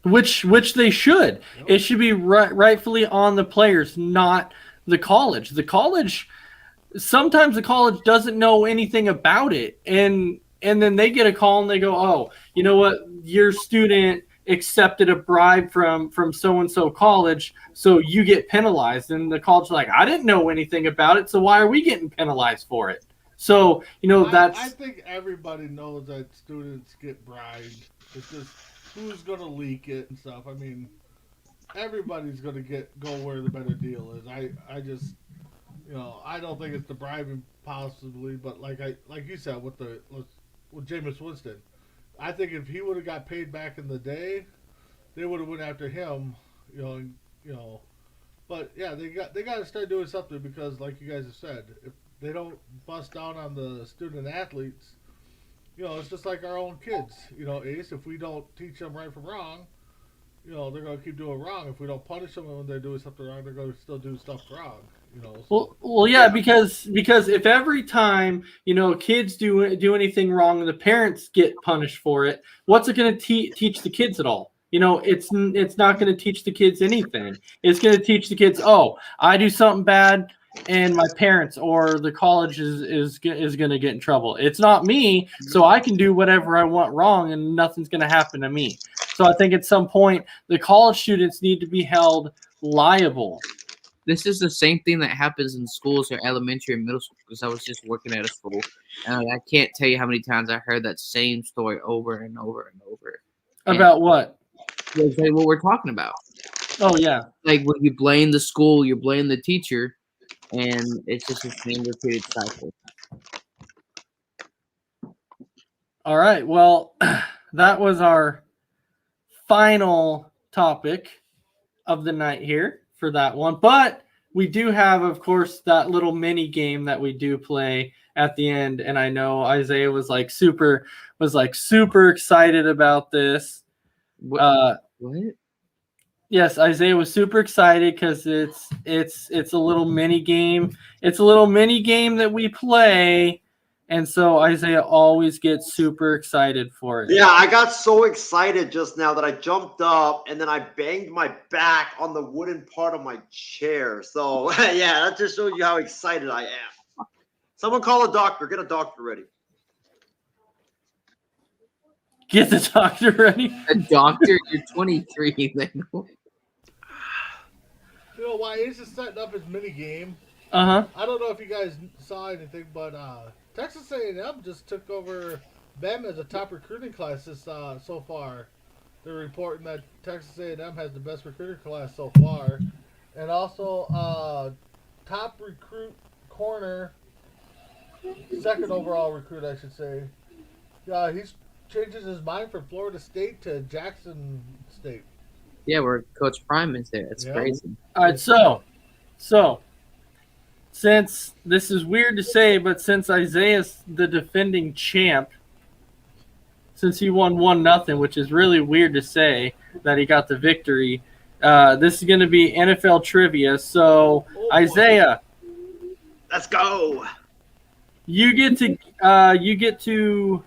Which they should. Yep. It should be rightfully on the players, not the college. Sometimes the college doesn't know anything about it, and then they get a call and they go, "Oh, you know what? Your student accepted a bribe from so and so college, so you get penalized." And the college is like, "I didn't know anything about it, so why are we getting penalized for it?" So I think everybody knows that students get bribed. It's just who's going to leak it and stuff. I mean, everybody's going to go where the better deal is. I just, I don't think it's the bribing possibly, but like you said with Jameis Winston, I think if he would have got paid back in the day, they would have went after him, But yeah, they got to start doing something, because, like you guys have said, if they don't bust down on the student athletes, it's just like our own kids. Ace, if we don't teach them right from wrong, they're going to keep doing wrong. If we don't punish them when they're doing something wrong, they're going to still do stuff wrong. So. Well, yeah, because if every time kids do anything wrong and the parents get punished for it, what's it going to teach the kids at all? It's not going to teach the kids anything. It's going to teach the kids, oh, I do something bad, and my parents or the college is going to get in trouble. It's not me, so I can do whatever I want wrong, and nothing's going to happen to me. So I think at some point the college students need to be held liable. This is the same thing that happens in schools or elementary and middle school, because I was just working at a school, and I can't tell you how many times I heard that same story over and over and over. About what? It's like what we're talking about. Oh, yeah. Like when you blame the school, you blame the teacher, and it's just the same repeated cycle. All right. Well, that was our final topic of the night here for that one. But we do have, of course, that little mini game that we do play at the end, and I know Isaiah was like super excited about this. What? Yes, Isaiah was super excited because it's a little mini game. It's a little mini game that we play, and so Isaiah always gets super excited for it. Yeah, I got so excited just now that I jumped up and then I banged my back on the wooden part of my chair. So yeah, that just shows you how excited I am. Someone call a doctor. Get a doctor ready. Get the doctor ready. A doctor? You're 23. Then. You know why he's just setting up his mini game. Uh-huh. I don't know if you guys saw anything, but Texas A&M just took over them as a top recruiting class this so far. They're reporting that Texas A&M has the best recruiting class so far, and also top recruit corner, second overall recruit, I should say. He's changes his mind from Florida State to Jackson State. Yeah, where Coach Prime is there. It's crazy. All right, so since this is weird to say, but since Isaiah's the defending champ, since he won 1-0, which is really weird to say that he got the victory, this is going to be NFL trivia. So Isaiah, let's go. You get to.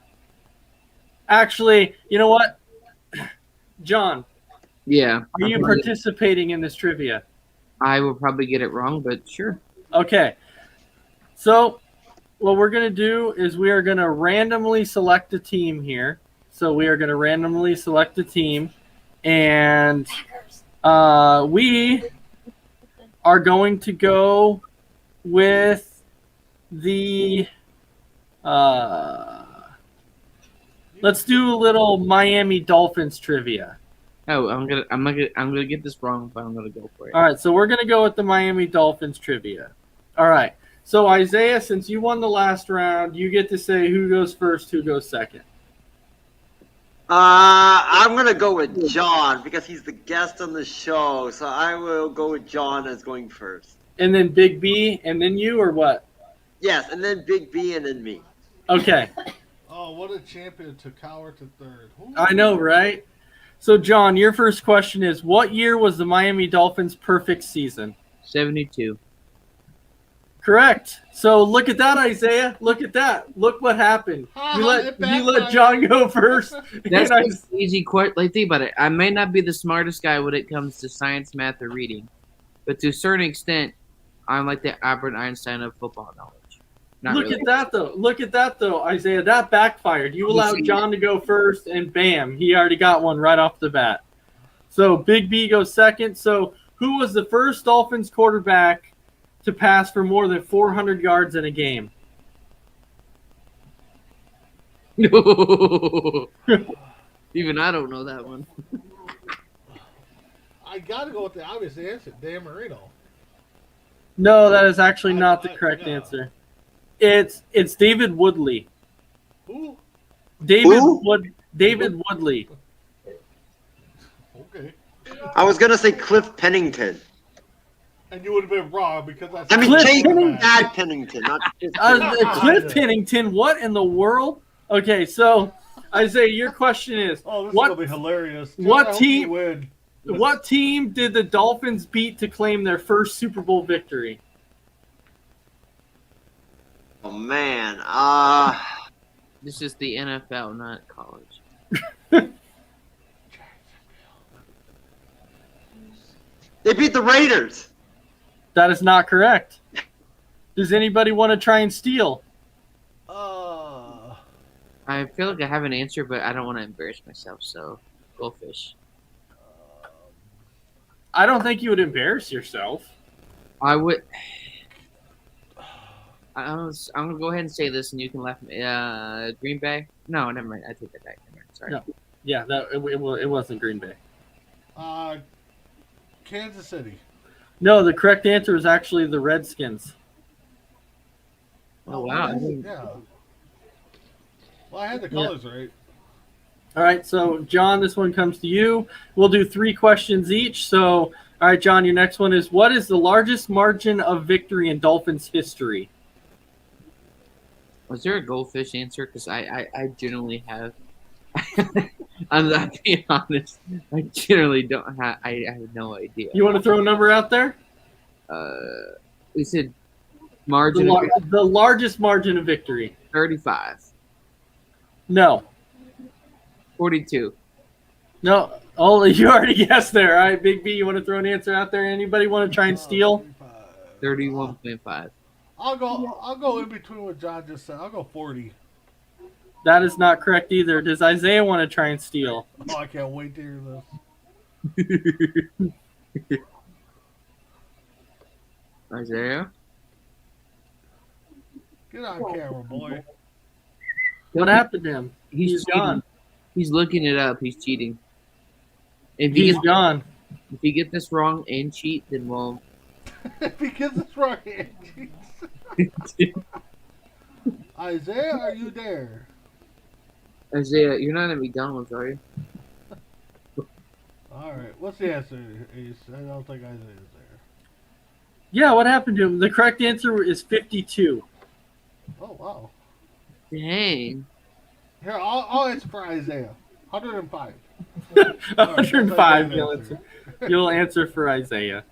Actually, you know what, John? Yeah. Are you participating in this trivia? I will probably get it wrong, but sure. Okay. So what we're going to do is we are going to randomly select a team here. So we are going to randomly select a team. And we are going to go with the let's do a little Miami Dolphins trivia. Oh, I'm gonna get this wrong, but I'm gonna go for it. All right, so we're gonna go with the Miami Dolphins trivia. All right, so Isaiah, since you won the last round, you get to say who goes first, who goes second. I'm gonna go with John because he's the guest on the show, so I will go with John as going first. And then Big B, and then you, or what? Yes, and then Big B, and then me. Okay. Oh, what a champion to cower to third. Ooh. I know, right? So, John, your first question is, what year was the Miami Dolphins' perfect season? 72. Correct. So, look at that, Isaiah. Look at that. Look what happened. You let John go first. That's an easy question. Like, think about it. I may not be the smartest guy when it comes to science, math, or reading, but to a certain extent, I'm like the Albert Einstein of football knowledge. Look at that, though. Look at that, though, Isaiah. That backfired. You allowed John to go first, and bam, he already got one right off the bat. So Big B goes second. So who was the first Dolphins quarterback to pass for more than 400 yards in a game? Even I don't know that one. I got to go with the obvious answer, Dan Marino. No, that is actually not the correct answer. It's David Woodley. Who? David Woodley. Okay. I was gonna say Cliff Pennington. And you would have been wrong because that's. I mean, Chad Pennington. Pennington, not just Cliff Pennington. What in the world? Okay, so Isaiah, your question is: Oh, this what? is gonna be hilarious. What team? What team did the Dolphins beat to claim their first Super Bowl victory? Oh man, This is the NFL, not college. they beat the Raiders. That is not correct. Does anybody want to try and steal? I feel like I have an answer, but I don't want to embarrass myself, so go fish. I don't think you would embarrass yourself. I would. I'm gonna go ahead and say this, and you can laugh at me. Green Bay? No, never mind. I take that back. Sorry. No. Yeah, it wasn't Green Bay. Kansas City. No, the correct answer is actually the Redskins. Oh wow! Yeah. Well, I had the colors right. All right, so John, this one comes to you. We'll do 3 questions each. So, all right, John, your next one is: what is the largest margin of victory in Dolphins history? Was there a goldfish answer? Because I generally have. I'm not being honest. I generally don't have. I have no idea. You want to throw a number out there? We said margin of The largest margin of victory. 35, No. 42. No. Oh, you already guessed there. All right, Big B, you want to throw an answer out there? Anybody want to try and steal? 31.5. I'll go in between what John just said. I'll go 40. That is not correct either. Does Isaiah want to try and steal? Oh, I can't wait to hear this. Isaiah? Get on camera, boy. What happened to him? He's cheating. gone. He's looking it up. He's cheating. If He's gone. If you get this wrong and cheat, then we'll. If he gets this right, Isaiah, are you there? Isaiah, you're not at McDonald's, are you? All right. What's the answer, Ace? I don't think Isaiah's there. Yeah, what happened to him? The correct answer is 52. Oh, wow. Dang. Here, I'll answer for Isaiah. 105. 105. You'll answer for Isaiah.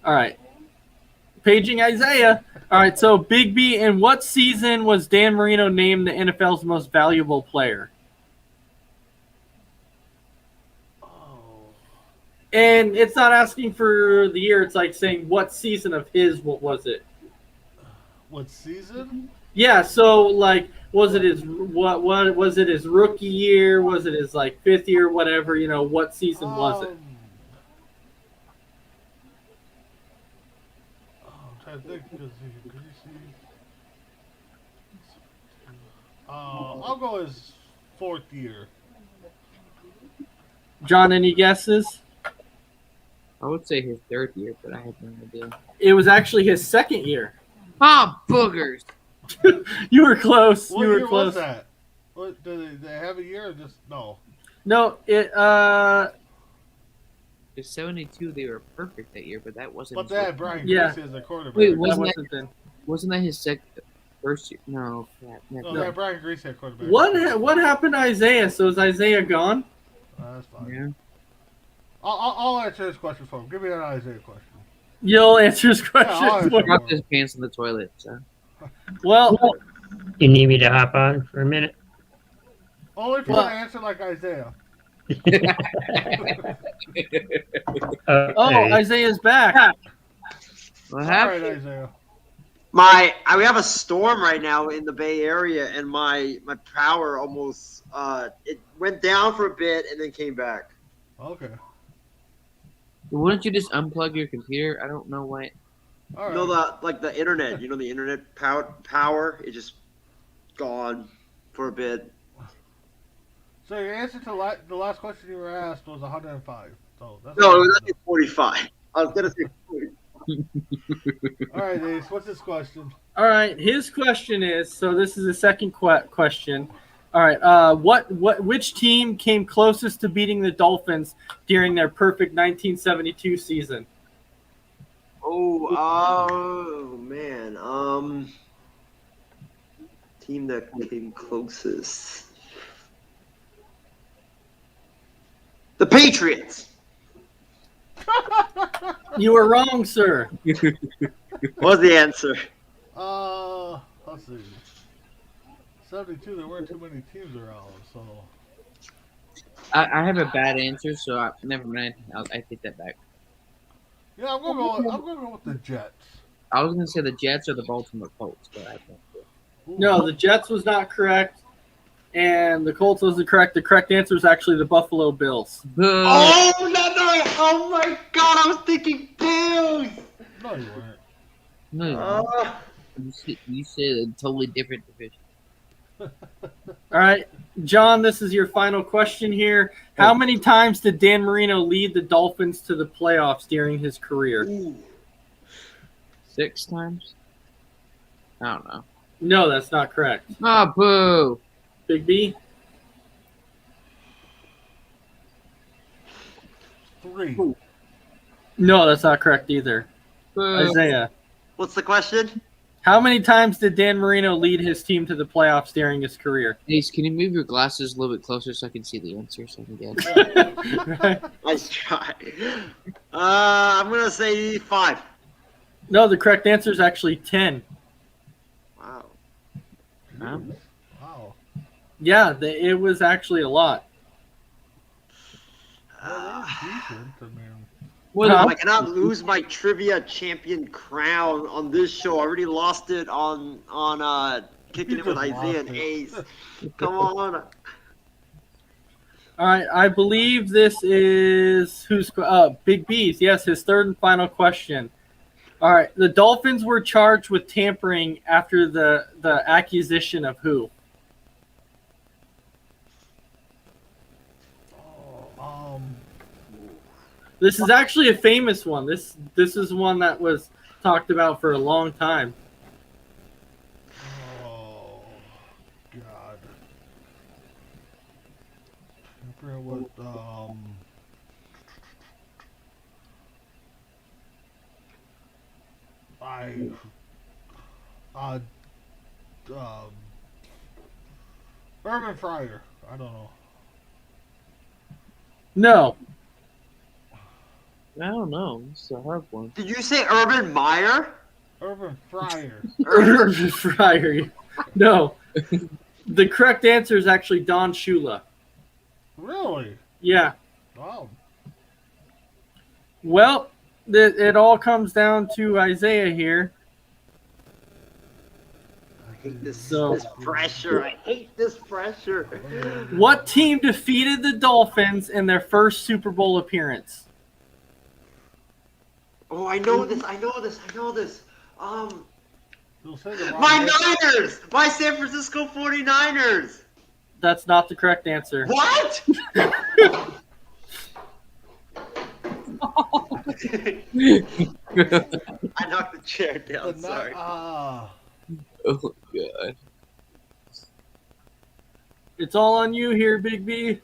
All right. Paging Isaiah. All right, so Big B, in what season was Dan Marino named the NFL's most valuable player? Oh. And it's not asking for the year. It's like saying what season of his, what was it? What season? Yeah, so like was it his what was it his rookie year? Was it his like fifth year, whatever, what season was it? I'm trying to think because I'll go his 4th year. John, any guesses? I would say his 3rd year, but I have no idea. It was actually his 2nd year. Ah, boogers. You were close. What you were year close. was that? What, did they have a year or just no? No, it In 72, they were perfect that year, but that wasn't. But they had Brian Yeah. Greasy as a quarterback. Wait, that wasn't that his first year? No, no, they had Brian Greasy at quarterback. what happened to Isaiah? So is Isaiah gone? That's fine. Yeah. I'll answer this question for him. Give me an Isaiah question. You'll answer his question. I'll answer for it. him. Dropped his pants in the toilet. So. Well, You need me to hop on for a minute? Only if you want to answer like Isaiah. oh, Isaiah's back. What All happened? right, Isaiah. We have a storm right now in the Bay Area, and my power almost it went down for a bit and then came back. Okay. Wouldn't you just unplug your computer? I don't know why. All right. The internet. The internet power. It just gone for a bit. So your answer to the last question you were asked was 105. So that's No, it was actually 45. I was gonna say 40. All right, Ace. What's his question? All right, his question is, so this is the second question. All right, which team came closest to beating the Dolphins during their perfect 1972 season? Oh man. Team that came closest. The Patriots. You were wrong, sir. What's the answer? Let's see. 72. There weren't too many teams around, so. I have a bad answer, so never mind. I take that back. Yeah, I'm gonna go with the Jets. I was gonna say the Jets or the Baltimore Colts, but I can't do it. Ooh. No, the Jets was not correct, and the Colts wasn't correct. The correct answer is actually the Buffalo Bills. Boo. Oh no! Oh my God! I was thinking Bills. No, you weren't. No, you said a totally different division. All right, John, this is your final question here. How many times did Dan Marino lead the Dolphins to the playoffs during his career? 6 times? I don't know. No, that's not correct. Oh, boo. Big B? 3. No, that's not correct either. Boo. Isaiah? What's the question? How many times did Dan Marino lead his team to the playoffs during his career? Ace, can you move your glasses a little bit closer so I can see the answer so I can guess? Right. Nice try. I'm gonna say 5. No, the correct answer is actually 10. Wow. Huh? Wow. Yeah, it was actually a lot. Well, that's decent. I mean, Huh? I cannot lose my trivia champion crown on this show. I already lost it on kicking You it with just Isaiah lost and it. Ace. Come on. All right, I believe this is Big B's. Yes, his third and final question. All right, the Dolphins were charged with tampering after the acquisition of who? This is actually a famous one. This is one that was talked about for a long time. oh, God. Temper with, Urban Fryer. I don't know. No, I don't know. It's a hard one. Did you say Urban Meyer? Urban Fryer. Urban Fryer. No, the correct answer is actually Don Shula. Really? Yeah. Wow. Well, it all comes down to Isaiah here. I hate this, So- this pressure. I hate this pressure. What team defeated the Dolphins in their first Super Bowl appearance? Oh, I know this. I know this. I know this. You'll say the wrong My name. Niners! My San Francisco 49ers! That's not the correct answer. What? I knocked the chair down. The Sorry. Oh God. It's all on you here, Big B.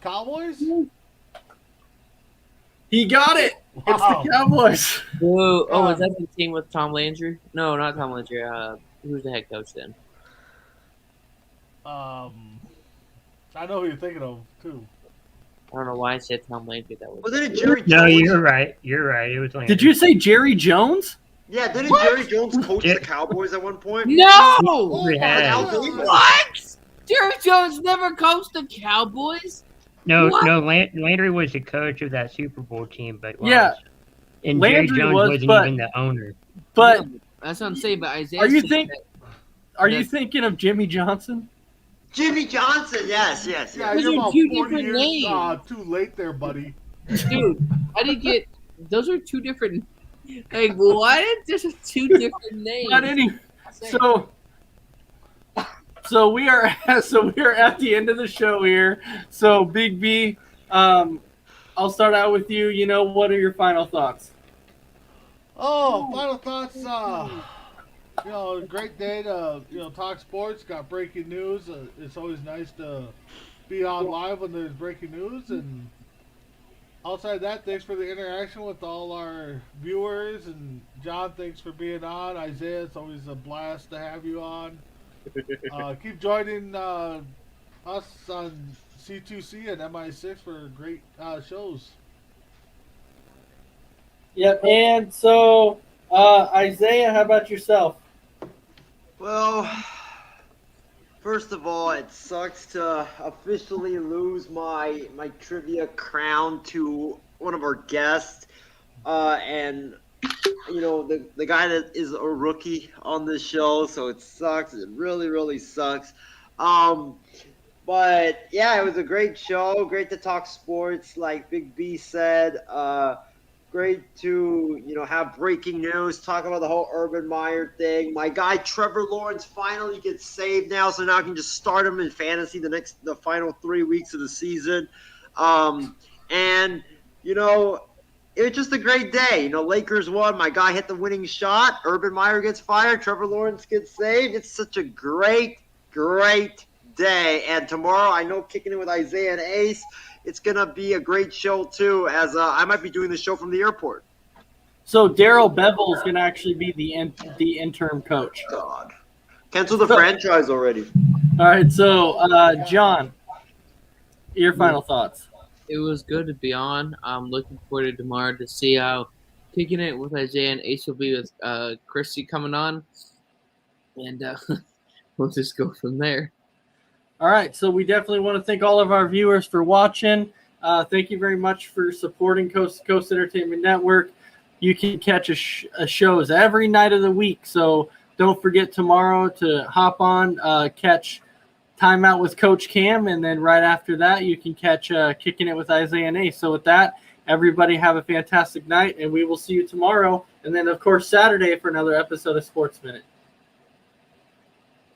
Cowboys? He got it. It's Wow. the Cowboys. Oh, is that the team with Tom Landry? No, not Tom Landry. Who's the head coach then? I know who you're thinking of too. I don't know why I said Tom Landry. That was. Wasn't it Jerry Jones? No, you're right. You're right. It was Landry. Did you say Jerry Jones? Yeah, didn't Jerry Jones coach the Cowboys at one point? No! Oh, We my had- God. What? Jerry Jones never coached the Cowboys? No, What? no. Landry was the coach of that Super Bowl team, but Yeah. and Landry Jerry Jones was, wasn't but- even the owner. But No, that's what I'm saying. But Isaiah. Are you said think- that- are you That's- thinking of Jimmy Johnson? Jimmy Johnson, yes. Yeah, Those you're are about two 40 different years names. too late there, buddy. Dude, I didn't get. Those are two different. Like what? There's two different names. But anyway, so we are at the end of the show here. So Big B, I'll start out with you. You know, what are your final thoughts? Oh, final thoughts. Great day to talk sports. Got breaking news. It's always nice to be on live when there's breaking news. And outside that, thanks for the interaction with all our viewers. And John, thanks for being on. Isaiah, it's always a blast to have you on. Keep joining us on C2C and MI6 for great shows. Yep. And so, Isaiah, how about yourself? Well, first of all, it sucks to officially lose my trivia crown to one of our guests. And the guy that is a rookie on this show, so it sucks. It really, really sucks. But yeah, it was a great show. Great to talk sports, like Big B said. Great to have breaking news, talk about the whole Urban Meyer thing. My guy Trevor Lawrence finally gets saved now, so now I can just start him in fantasy the final 3 weeks of the season. And it was just a great day. Lakers won. My guy hit the winning shot. Urban Meyer gets fired. Trevor Lawrence gets saved. It's such a great, great day. And tomorrow, I know kicking it with Isaiah and Ace, it's going to be a great show, too, as I might be doing the show from the airport. So Daryl Bevel is going to actually be the interim coach. God. Cancel the franchise already. All right, so John, your final thoughts. It was good to be on. I'm looking forward to tomorrow to see how Kicking It with Isaiah and Ace will be with Christy coming on. And we'll just go from there. All right, so we definitely want to thank all of our viewers for watching. Thank you very much for supporting Coast to Coast Entertainment Network. You can catch shows every night of the week, so don't forget tomorrow to hop on, catch Time Out with Coach Cam, and then right after that, you can catch Kicking It with Isaiah and Ace. So with that, everybody have a fantastic night, and we will see you tomorrow, and then, of course, Saturday for another episode of Sports Minute.